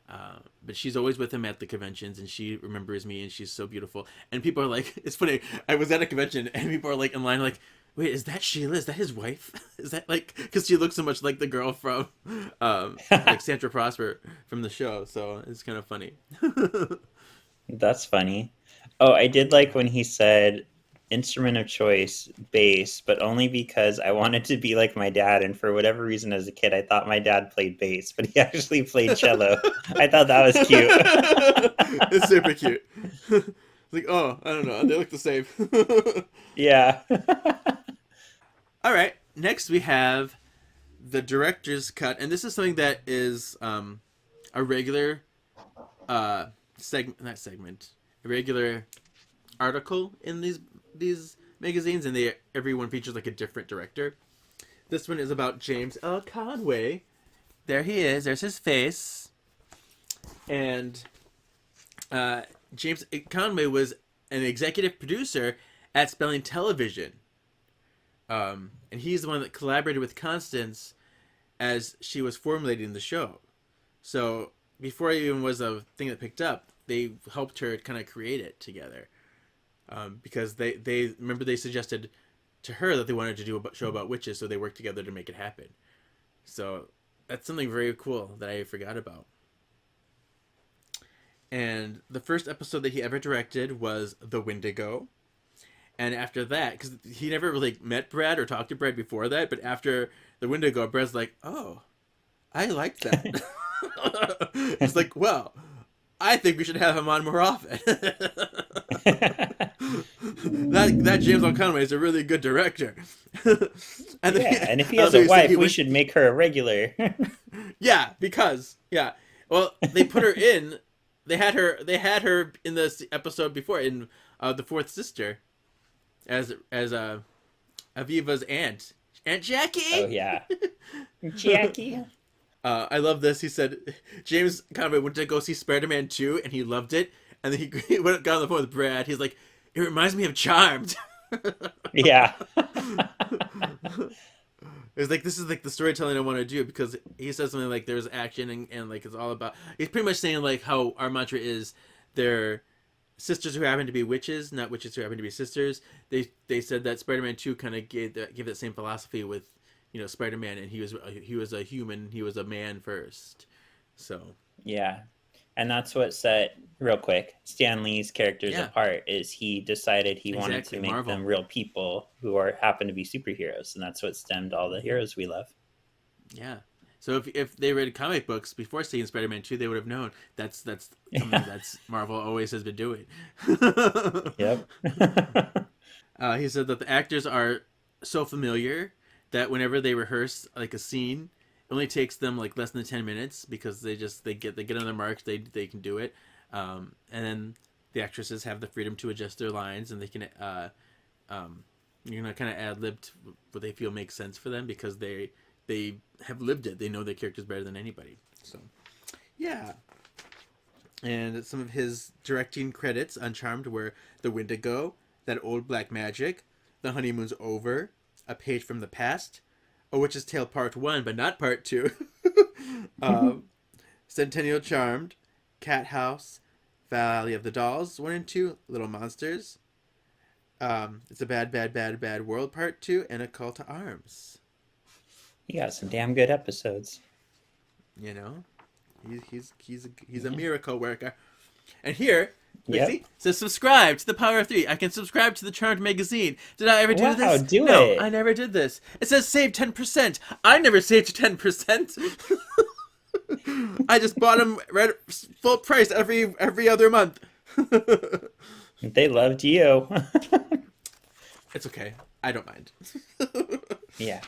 But she's always with him at the conventions, and she remembers me, and she's so beautiful. And people are like, it's funny. I was at a convention, and people are like in line, like, wait, is that Sheila? Is that his wife? Is that like, because she looks so much like the girl from, like Sandra Prosper from the show. So it's kind of funny. That's funny. Oh, I did like when he said instrument of choice, bass, but only because I wanted to be like my dad, and for whatever reason as a kid I thought my dad played bass, but he actually played cello. I thought that was cute. It's super cute. Like, oh, I don't know, they look the same. Yeah. All right, next we have the director's cut, and this is something that is a regular a regular article in these magazines, and everyone features like a different director. This one is about James L. Conway. There he is. There's his face. And James Conway was an executive producer at Spelling Television. And he's the one that collaborated with Constance as she was formulating the show. So before it even was a thing that picked up, they helped her kind of create it together. because they remember they suggested to her that they wanted to do a show about witches, so they worked together to make it happen. So that's something very cool that I forgot about. And the first episode that he ever directed was The Wendigo. And after that, because he never really met Brad or talked to Brad before that, but after The Wendigo, Brad's like, oh, I liked that. It's like, well, I think we should have him on more often. that James L. Conway is a really good director. And if he has a wife, we should make her a regular. Yeah, well, they put her in. They had her in this episode before in The Fourth Sister, as Aviva's Aunt Jackie. Oh yeah, Jackie. I love this. He said James Conway went to go see Spider-Man 2 and he loved it. And then he got on the phone with Brad. He's like, it reminds me of Charmed. Yeah. It's like, this is like the storytelling I want to do, because he says something like there's action and like it's all about. He's pretty much saying like how our mantra is they're sisters who happen to be witches, not witches who happen to be sisters. They said that Spider-Man 2 kind of gave that same philosophy with, you know, Spider-Man, and he was a human, he was a man first. So yeah, and that's what set, real quick, Stan Lee's characters apart, is he decided he wanted to make them real people who happen to be superheroes, and that's what stemmed all the heroes we love. Yeah. So if they read comic books before seeing Spider-Man 2, they would have known that's something that's Marvel always has been doing. Yep. He said that the actors are so familiar that whenever they rehearse like a scene, it only takes them like less than 10 minutes, because they get on their marks, they can do it, and then the actresses have the freedom to adjust their lines, and they can kind of ad-lib what they feel makes sense for them, because they have lived it. They know their characters better than anybody. So yeah. And some of his directing credits on Charmed were The Wendigo, That Old Black Magic, The Honeymoon's Over, A Page from the Past, A Witch's Tale Part 1, but not Part 2, Centennial Charmed, Cat House, Valley of the Dolls 1 and 2, Little Monsters, It's a Bad, Bad, Bad, Bad World Part 2, and A Call to Arms. He got some damn good episodes. You know, he's a miracle worker. And here, see, says subscribe to the Power of 3. I can subscribe to the Charmed magazine. Did I ever do this? No, I never did this. It says save 10%. I never saved 10%. I just bought them full price every other month. They loved you. It's okay. I don't mind. Yeah.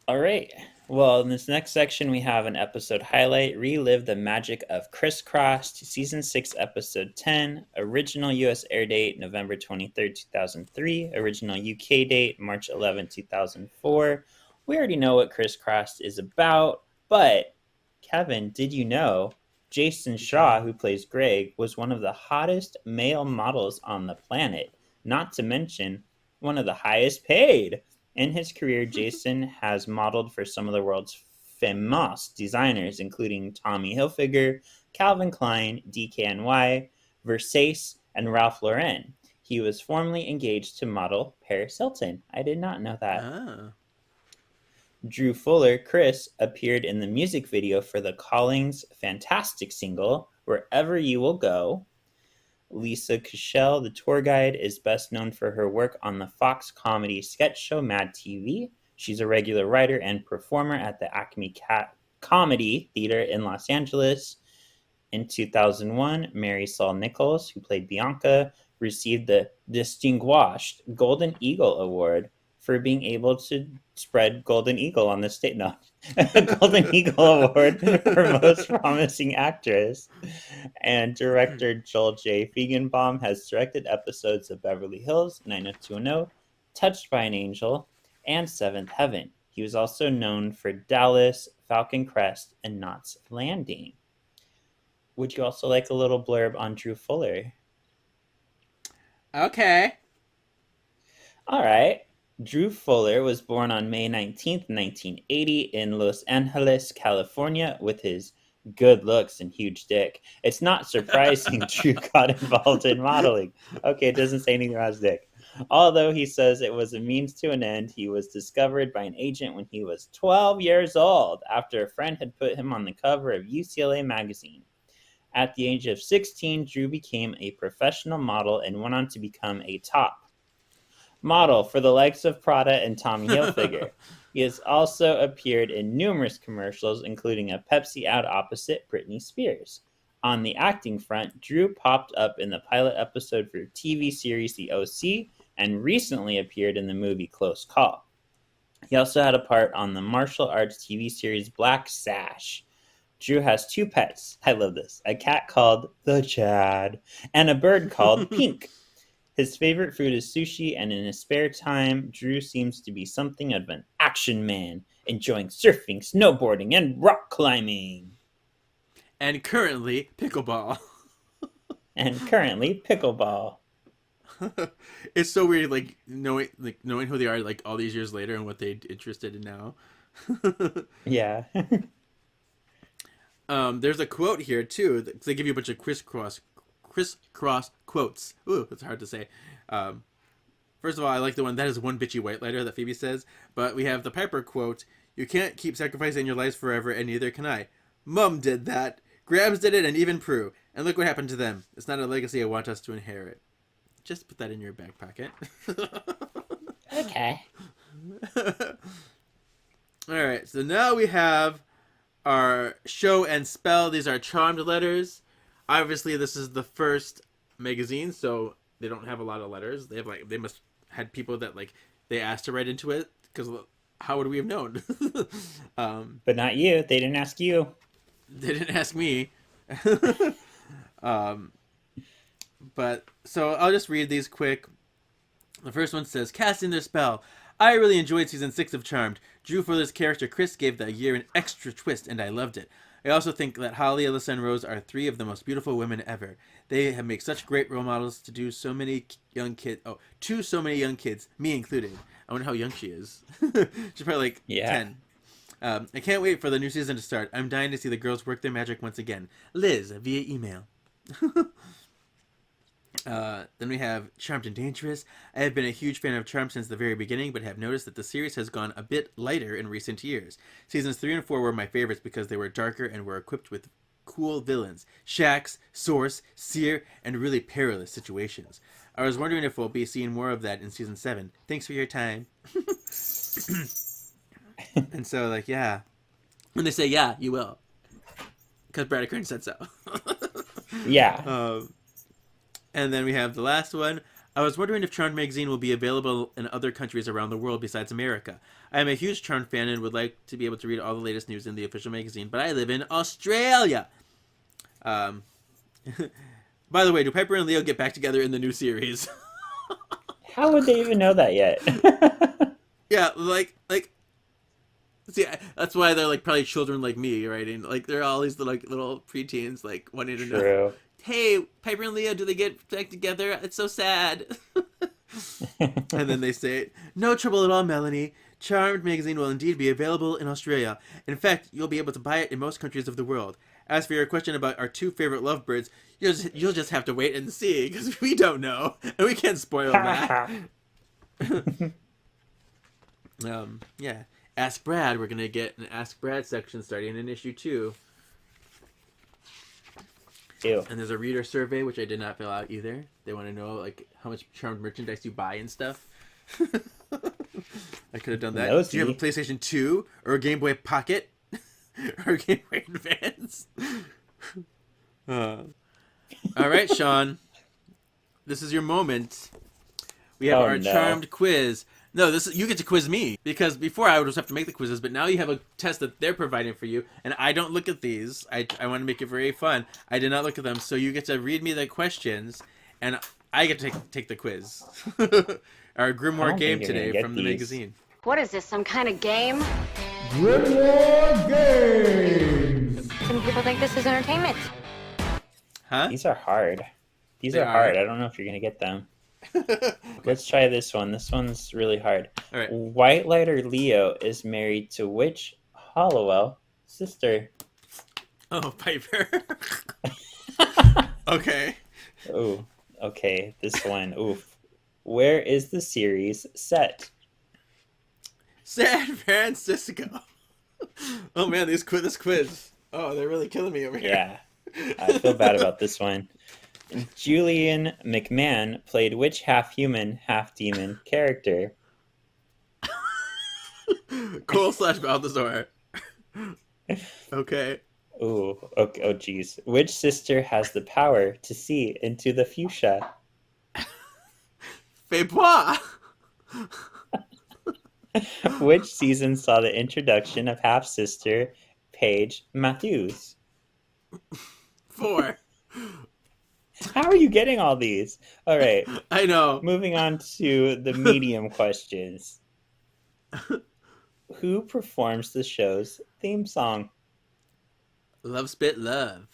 All right. Well, in this next section, we have an episode highlight, Relive the Magic of Crisscrossed, Season 6, Episode 10, original U.S. air date, November 23rd, 2003, original UK date, March 11, 2004. We already know what Crisscrossed is about, but, Kevin, did you know Jason Shaw, who plays Greg, was one of the hottest male models on the planet, not to mention one of the highest paid. In his career, Jason has modeled for some of the world's famous designers, including Tommy Hilfiger, Calvin Klein, DKNY, Versace, and Ralph Lauren. He was formerly engaged to model Paris Hilton. I did not know that. Oh. Drew Fuller, Chris, appeared in the music video for the Callings' fantastic single, Wherever You Will Go. Lisa Kushel, the tour guide, is best known for her work on the Fox comedy sketch show Mad TV. She's a regular writer and performer at the Acme Comedy Theater in Los Angeles. In 2001, Mary Saul Nichols, who played Bianca, received the Distinguished Golden Eagle Award for being able to spread Golden Eagle on the stage. No, Golden Eagle Award for Most Promising Actress. And director Joel J. Feigenbaum has directed episodes of Beverly Hills, 90210, Touched by an Angel, and Seventh Heaven. He was also known for Dallas, Falcon Crest, and Knots Landing. Would you also like a little blurb on Drew Fuller? Okay. All right. Drew Fuller was born on May 19th, 1980 in Los Angeles, California, with his good looks and huge dick. It's not surprising Drew got involved in modeling. Okay, it doesn't say anything about his dick. Although he says it was a means to an end, he was discovered by an agent when he was 12 years old after a friend had put him on the cover of UCLA magazine. At the age of 16, Drew became a professional model and went on to become a top model for the likes of Prada and Tommy Hilfiger. He has also appeared in numerous commercials, including a Pepsi ad opposite Britney Spears. On the acting front, Drew popped up in the pilot episode for TV series The OC and recently appeared in the movie Close Call. He also had a part on the martial arts TV series Black Sash. Drew has 2 pets. I love this. A cat called the Chad and a bird called Pink. His favorite food is sushi, and in his spare time, Drew seems to be something of an action man, enjoying surfing, snowboarding, and rock climbing. And currently, pickleball. It's so weird, like knowing who they are, like all these years later, and what they're interested in now. Yeah. There's a quote here too. They give you a bunch of crisscross quotes. Ooh, that's hard to say. First of all, I like the one that is one bitchy white lighter that Phoebe says. But we have the Piper quote: "You can't keep sacrificing your lives forever, and neither can I. Mum did that. Grams did it, and even Prue. And look what happened to them. It's not a legacy I want us to inherit." Just put that in your back pocket. Okay. All right, so now we have our show and spell. These are charmed letters. Obviously, this is the first magazine, so they don't have a lot of letters. They must had people that they asked to write into it, because how would we have known? But not you. They didn't ask you. They didn't ask me. But so I'll just read these quick. The first one says, "Casting their spell. I really enjoyed season 6 of Charmed. Drew Fuller's character Chris gave the year an extra twist, and I loved it. I also think that Holly, Alyssa, and Rose are 3 of the most beautiful women ever. They have made such great role models to so many young kids, me included." I wonder how young she is. She's probably 10. "I can't wait for the new season to start. I'm dying to see the girls work their magic once again. Liz, via email." Then we have Charmed and Dangerous. "I have been a huge fan of Charmed since the very beginning, but have noticed that the series has gone a bit lighter in recent years. Seasons 3 and 4 were my favorites because they were darker and were equipped with cool villains, Shax, Source, Seer, and really perilous situations. I was wondering if we'll be seeing more of that in season 7. Thanks for your time." And so, yeah. When they say yeah, you will. Because Brad Kern said so. Yeah. And then we have the last one. "I was wondering if Charmed magazine will be available in other countries around the world besides America. I am a huge Charmed fan and would like to be able to read all the latest news in the official magazine, but I live in Australia." By the way, do Piper and Leo get back together in the new series? How would they even know that yet? Yeah, see, that's why they're probably children like me, right? And they're all these little preteens wanting to know. Hey, Piper and Leo, do they get back together? It's so sad. And then they say, "No trouble at all, Melanie. Charmed magazine will indeed be available in Australia. In fact, you'll be able to buy it in most countries of the world. As for your question about our 2 favorite lovebirds, you'll just have to wait and see, because we don't know, and we can't spoil that." Yeah. Ask Brad. We're going to get an Ask Brad section starting in issue 2. Ew. And there's a reader survey, which I did not fill out either. They want to know how much Charmed merchandise you buy and stuff. I could have done that. Nosy. Do you have a PlayStation 2 or a Game Boy Pocket or a Game Boy Advance? All right, Shawn. This is your moment. We have our Charmed quiz. No, you get to quiz me, because before I would just have to make the quizzes, but now you have a test that they're providing for you, and I don't look at these. I want to make it very fun. I did not look at them, so you get to read me the questions, and I get to take the quiz. Our Grimoire game today from the magazine. What is this, some kind of game? Grimoire Games! Some people think this is entertainment. Huh? These are hard. They are hard. I don't know if you're going to get them. Let's try this one. This one's really hard. All right. White Lighter Leo is married to which Hollowell sister? Oh, Piper. Okay. Oh, okay. This one. Oof. Where is the series set? San Francisco. Oh man, this quiz. Oh, they're really killing me over here. Yeah, I feel bad about this one. Julian McMahon played which half-human, half-demon character? Cole / Balthazar. Okay. Ooh, okay, oh geez. Which sister has the power to see into the fuchsia? Faybois. Which season saw the introduction of half-sister Paige Matthews? 4. How are you getting all these? All right, I know. moving on to the medium questions. Who performs the show's theme song? Love Spit Love.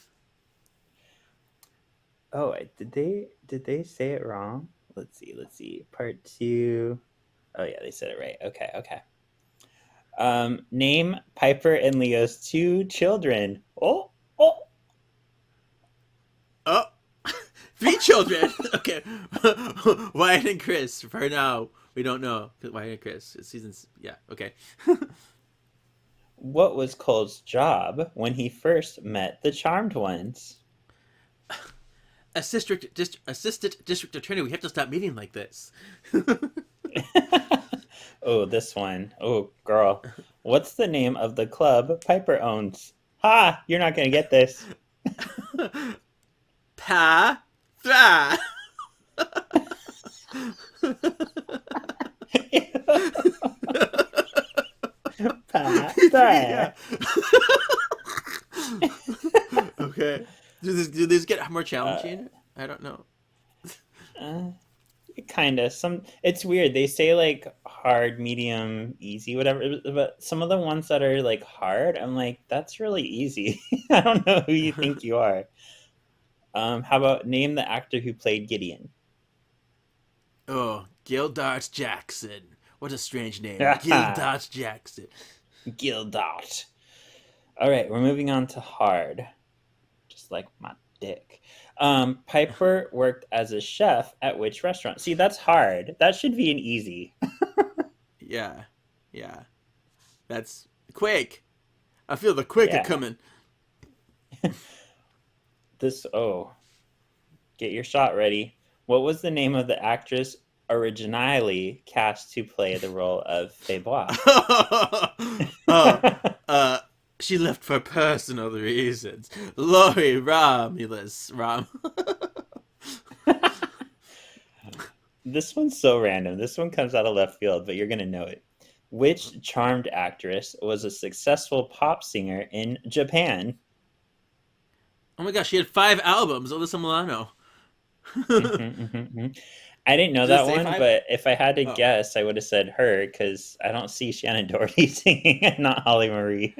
Oh, did they say it wrong? Let's see. Part 2. Oh yeah, they said it right. Okay. Name Piper and Leo's 2 children. Oh. 3 children. Okay. Wyatt and Chris. For now, we don't know. Wyatt and Chris. It's seasons. Yeah. Okay. What was Cole's job when he first met the Charmed Ones? Assistant district attorney. We have to stop meeting like this. Oh, this one. Oh, girl. What's the name of the club Piper owns? Ha! You're not gonna get this. Pa. Thra. Yeah. Okay. Do these get more challenging? I don't know. Kind of. It's weird. They say like hard, medium, easy, whatever. But some of the ones that are like hard, I'm like, that's really easy. I don't know who you think you are. How about name the actor who played Gideon? Oh, Gildart Jackson. What a strange name. Gildart Jackson. Gildart. All right, we're moving on to hard. Just like my dick. Piper worked as a chef at which restaurant? See, that's hard. That should be an easy. Yeah. That's Quake. I feel the Quake coming. Get your shot ready. What was the name of the actress originally cast to play the role of Faybois? She left for personal reasons. Lori Romulus. This one's so random. This one comes out of left field, but you're going to know it. Which Charmed actress was a successful pop singer in Japan? Oh my gosh, she had 5 albums. Alyssa Milano. I didn't know Does that it say one, 5? but if I had to guess, I would have said her because I don't see Shannon Doherty singing and not Holly Marie.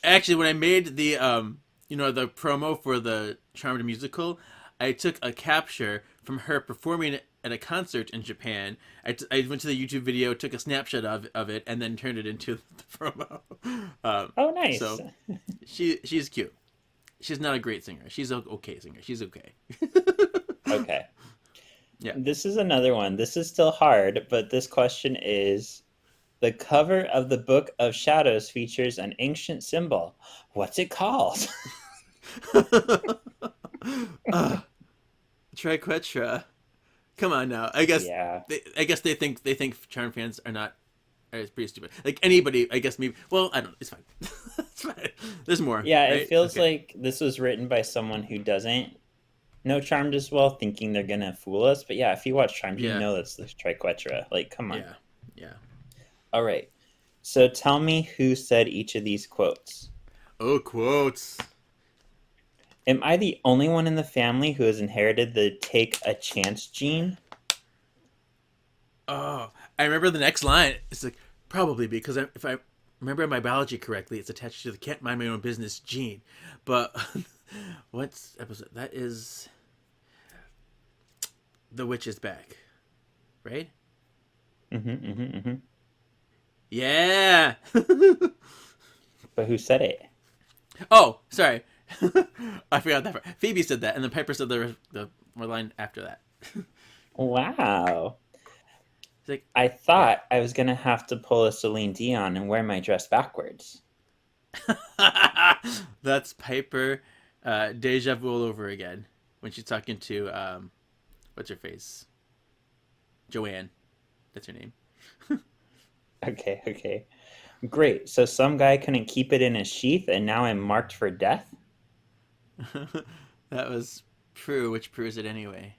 Actually, when I made the the promo for the Charmed musical, I took a capture from her performing at a concert in Japan. I went to the YouTube video, took a snapshot of it, and then turned it into the promo. Oh, nice. So she's cute. She's not a great singer. She's an okay singer. She's okay. Okay. Yeah. This is another one. This is still hard, but this question is: the cover of the Book of Shadows features an ancient symbol. What's it called? Triquetra. Come on now. I guess. Yeah. I guess they think Charm fans are pretty stupid. Like anybody, I guess maybe. Well, I don't know. It's fine. It's fine. There's more. Yeah, right? it feels like this was written by someone who doesn't know Charmed as well, thinking they're gonna fool us. But yeah, if you watch Charmed, you know that's the Triquetra. Like, come on. Yeah. All right. So tell me who said each of these quotes. Oh, quotes. Am I the only one in the family who has inherited the take a chance gene? Oh, I remember the next line. It's like, probably because if I remember my biology correctly, it's attached to the can't mind my own business gene. But what's episode? That is The Witch is Back, right? Yeah. But who said it? Oh, sorry. I forgot that part. Phoebe said that, and then Piper said the line after that. Wow. It's like, I thought I was gonna have to pull a Celine Dion and wear my dress backwards. that's Piper, deja vu all over again when she's talking to what's her face, Joanne. That's her name. Okay. Great. So some guy couldn't keep it in his sheath, and now I'm marked for death? That was Prue, which proves it anyway.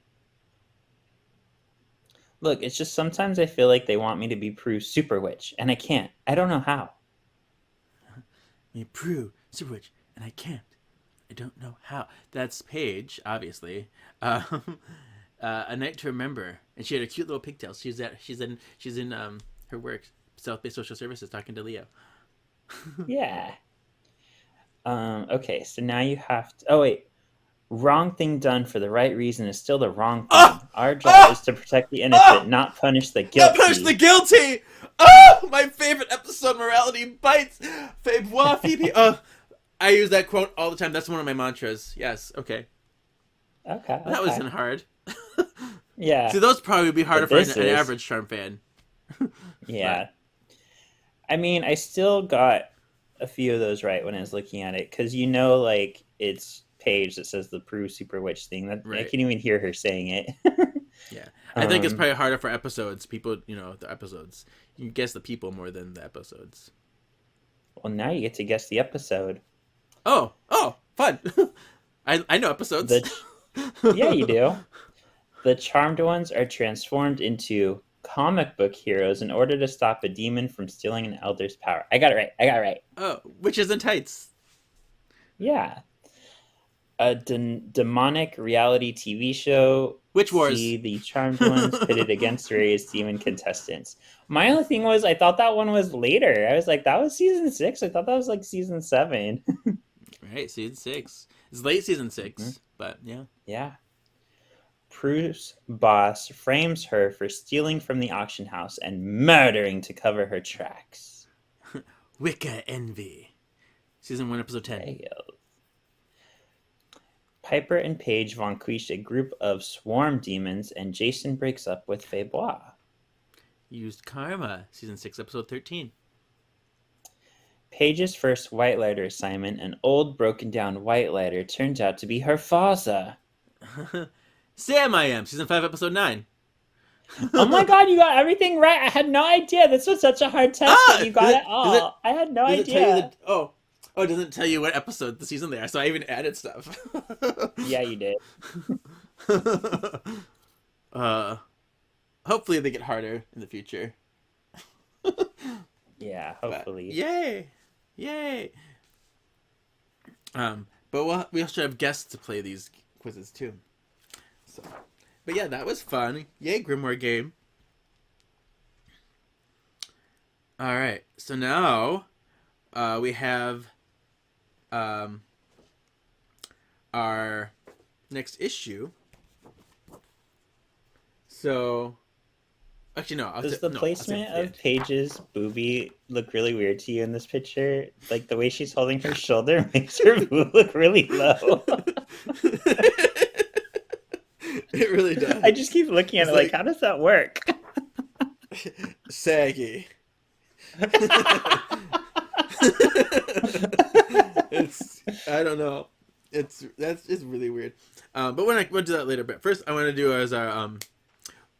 Look, it's just sometimes I feel like they want me to be Prue's super witch, and I can't. I don't know how. Me Prue, super witch, and I can't. I don't know how. That's Paige, obviously. A Night to Remember, and she had a cute little pigtail. She's in her work, South Bay Social Services, talking to Leo. Yeah. Okay, so now you have to... Oh, wait. Wrong thing done for the right reason is still the wrong thing. Our job is to protect the innocent, not punish the guilty. Not punish the guilty! Oh, my favorite episode, Morality Bites! Faibois, Phoebe. I use that quote all the time. That's one of my mantras. Yes, okay. Okay. That wasn't hard. Yeah. See, those probably would be harder for an average Charm fan. Yeah. I mean, I still got a few of those right when I was looking at it, because like, it's Paige that says the Prue Super Witch thing. That Right. I can't even hear her saying it. Yeah. I think it's probably harder for episodes. People, the episodes. You can guess the people more than the episodes. Well, now you get to guess the episode. Oh, fun. I know episodes. Yeah, you do. The charmed ones are transformed into comic book heroes in order to stop a demon from stealing an elder's power. I got it right. Oh, Witches in Tights. Yeah. A demonic reality TV show. Witch Wars. See the charmed ones pitted against various demon contestants. My only thing was, I thought that one was later. I was like, that was season 6. I thought that was like season 7. Right, season 6. It's late season 6, but yeah. Yeah. Prue's boss frames her for stealing from the auction house and murdering to cover her tracks. Wicca Envy. Season 1, episode 10. There you go. Piper and Paige vanquish a group of swarm demons, and Jason breaks up with Faibois. Used Karma. Season 6, episode 13. Paige's first White Lighter assignment, an old broken down White Lighter, turns out to be her father. Sam I Am. Season 5, episode 9. Oh my god, you got everything right. I had no idea. This was such a hard test, but you got it all. I had no idea. It doesn't tell you what episode the season they are, so I even added stuff. Yeah, you did. Hopefully they get harder in the future. Yeah, hopefully. But, yay! But we also have guests to play these quizzes too. So, but yeah, that was fun. Yay, Grimoire game. All right, so now we have our next issue. So, actually, no. Does the placement of Paige's boobie look really weird to you in this picture? Like, the way she's holding her shoulder makes her boob look really low. It really does. I just keep looking at it like, how does that work? Saggy. I don't know. That's just really weird. But we'll do that later. But first, I want to do as our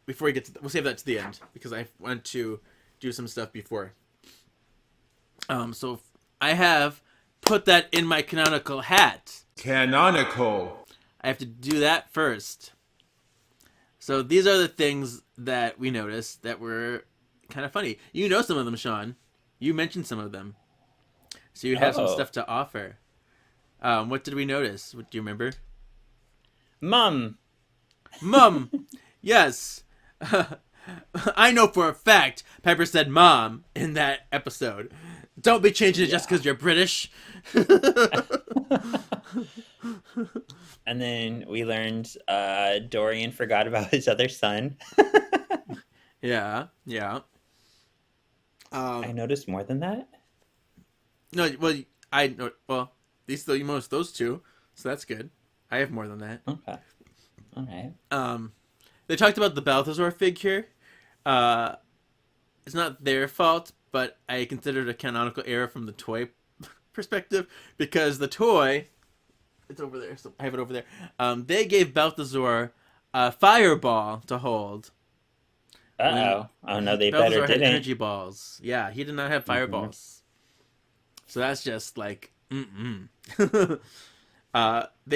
before we get to we'll save that to the end because I want to do some stuff before. So I have put that in my canonical hat. Canonical. I have to do that first. So these are the things that we noticed that were kind of funny. You know some of them, Shawn. You mentioned some of them. So you have some stuff to offer. What did we notice? What do you remember? Mum. Yes. I know for a fact Piper said mom in that episode. Don't be changing it just because you're British. And then we learned Dorian forgot about his other son. Yeah. I noticed more than that. No, well, I know. Well, those two, so that's good. I have more than that. Okay. All right. They talked about the Balthazar figure. It's not their fault, but I consider it a canonical error from the toy perspective because the toy, it's over there. So I have it over there. They gave Balthazar a fireball to hold. Oh no, they Balthazar better had didn't. energy balls. Yeah, he did not have fireballs. So that's just like, they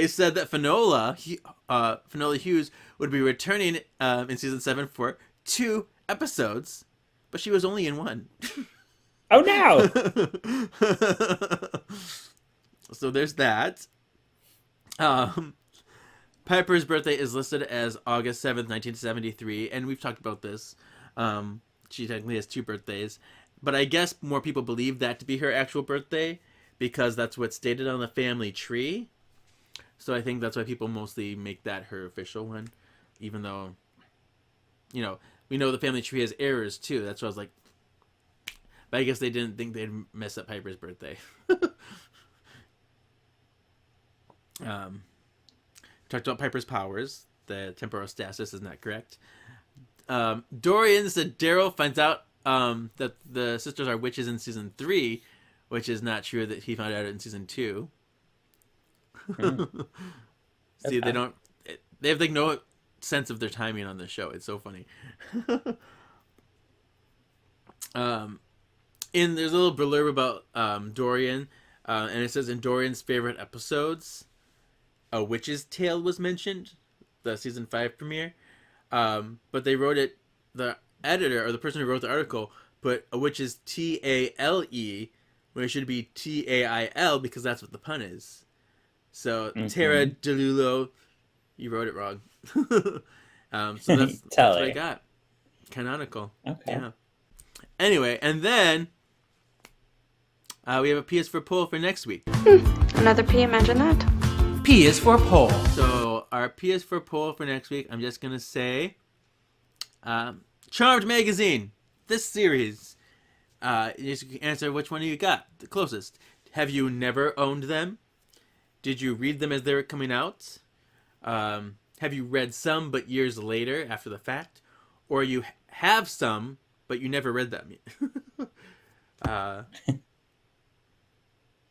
said that Finola Hughes would be returning in season 7 for 2 episodes, but she was only in 1. Oh no! So there's that. Piper's birthday is listed as August 7th, 1973, and we've talked about this. She technically has 2 birthdays, but I guess more people believe that to be her actual birthday because that's what's stated on the family tree. So I think that's why people mostly make that her official one, even though, we know the family tree has errors too. That's why I was like, but I guess they didn't think they'd mess up Piper's birthday. Talked about Piper's powers. The temporostastis is not correct. Dorian said Daryl finds out that the sisters are witches in season 3, which is not true. That he found out in season 2. See, they have like no sense of their timing on the show. It's so funny. There's a little blurb about Dorian, and it says in Dorian's favorite episodes, A Witch's Tale was mentioned, the season 5 premiere. But they wrote it, the editor or the person who wrote the article put A Witch's Tale when it should be Tail because that's what the pun is. So Tara DeLulo, you wrote it wrong. So that's what I got. Canonical. Okay. Yeah. Anyway, and then we have a PS4 poll for next week. Another P, imagine that. P is for poll. So our P is for poll for next week, I'm just going to say Charmed Magazine, this series. You can answer which one you got the closest. Have you never owned them? Did you read them as they were coming out? Have you read some but years later after the fact? Or you have some but you never read them?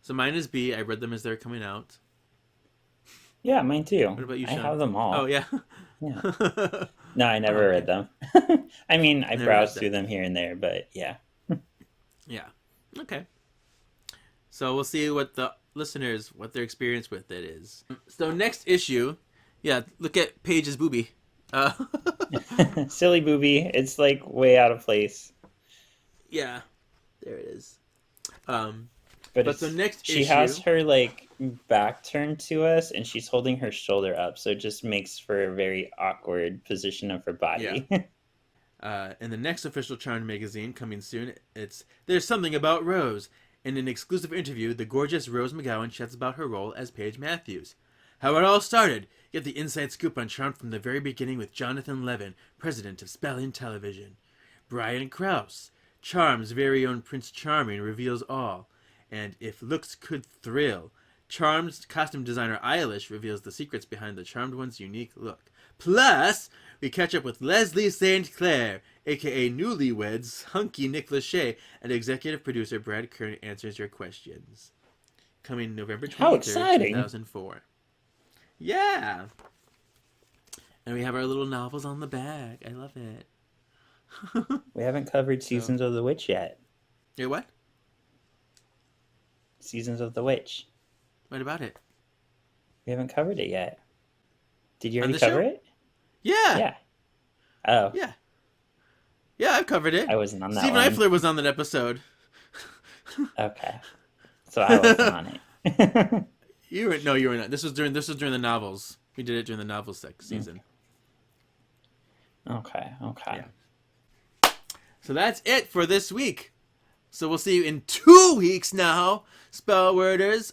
So mine is B. I read them as they were coming out. Yeah, mine too. What about you, I Sean? have them all. Oh, yeah. Yeah. No, I never read them. I mean, I browsed through them here and there, but yeah. Yeah. Okay. So we'll see what the listeners, what their experience with it is. So next issue, yeah, look at Paige's boobie. Silly booby. It's like way out of place. Yeah, there it is. But so next she issue, has her like back turned to us, and she's holding her shoulder up, so it just makes for a very awkward position of her body. Yeah. In the next official Charmed magazine coming soon, it's There's Something About Rose. In an exclusive interview, the gorgeous Rose McGowan chats about her role as Paige Matthews. How it all started. Get the inside scoop on Charmed from the very beginning with Jonathan Levin, president of Spelling Television. Brian Krause, Charmed's very own Prince Charming, reveals all. And if looks could thrill, Charmed's costume designer Eilish reveals the secrets behind the Charmed One's unique look. Plus, we catch up with Leslie St. Clair, aka Newlyweds, hunky Nick Lachey, and executive producer Brad Kern answers your questions. Coming November 23rd, 2004. Yeah! And we have our little novels on the back. I love it. We haven't covered Seasons of the Witch yet. Yeah, what? Seasons of the Witch. What about it? We haven't covered it yet. Did you already the cover show? it? Yeah. Yeah. Oh. Yeah. Yeah, I've covered it. I wasn't on that Steven one. Eifler was on that episode. Okay. So I wasn't on it. You were not. This was during the novels. We did it during the novels season. Okay. Yeah. So that's it for this week. So we'll see you in 2 weeks now, Spellworders.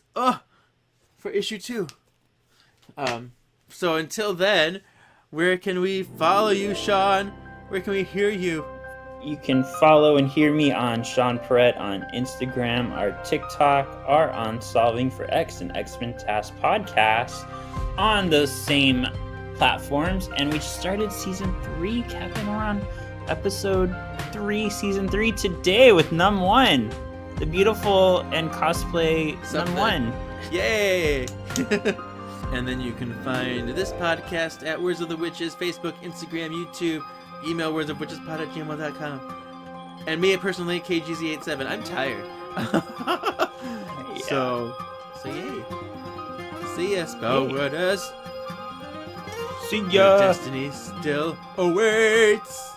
For issue 2. So until then, where can we follow you, Sean? Where can we hear you? You can follow and hear me on Sean Perrette on Instagram, our TikTok, or on Solving for X and X-Men Task Podcast on those same platforms. And we started season 3, Kevin. We're on episode 3, season 3 today with Num 1, the beautiful and cosplay Num 1. Yay! And then you can find this podcast at Words of the Witches, Facebook, Instagram, YouTube, email wordsofwitchespod@gmail.com. And me personally, KGZ87. I'm tired. So yay. See ya, Spellworders. See ya. Your destiny still awaits.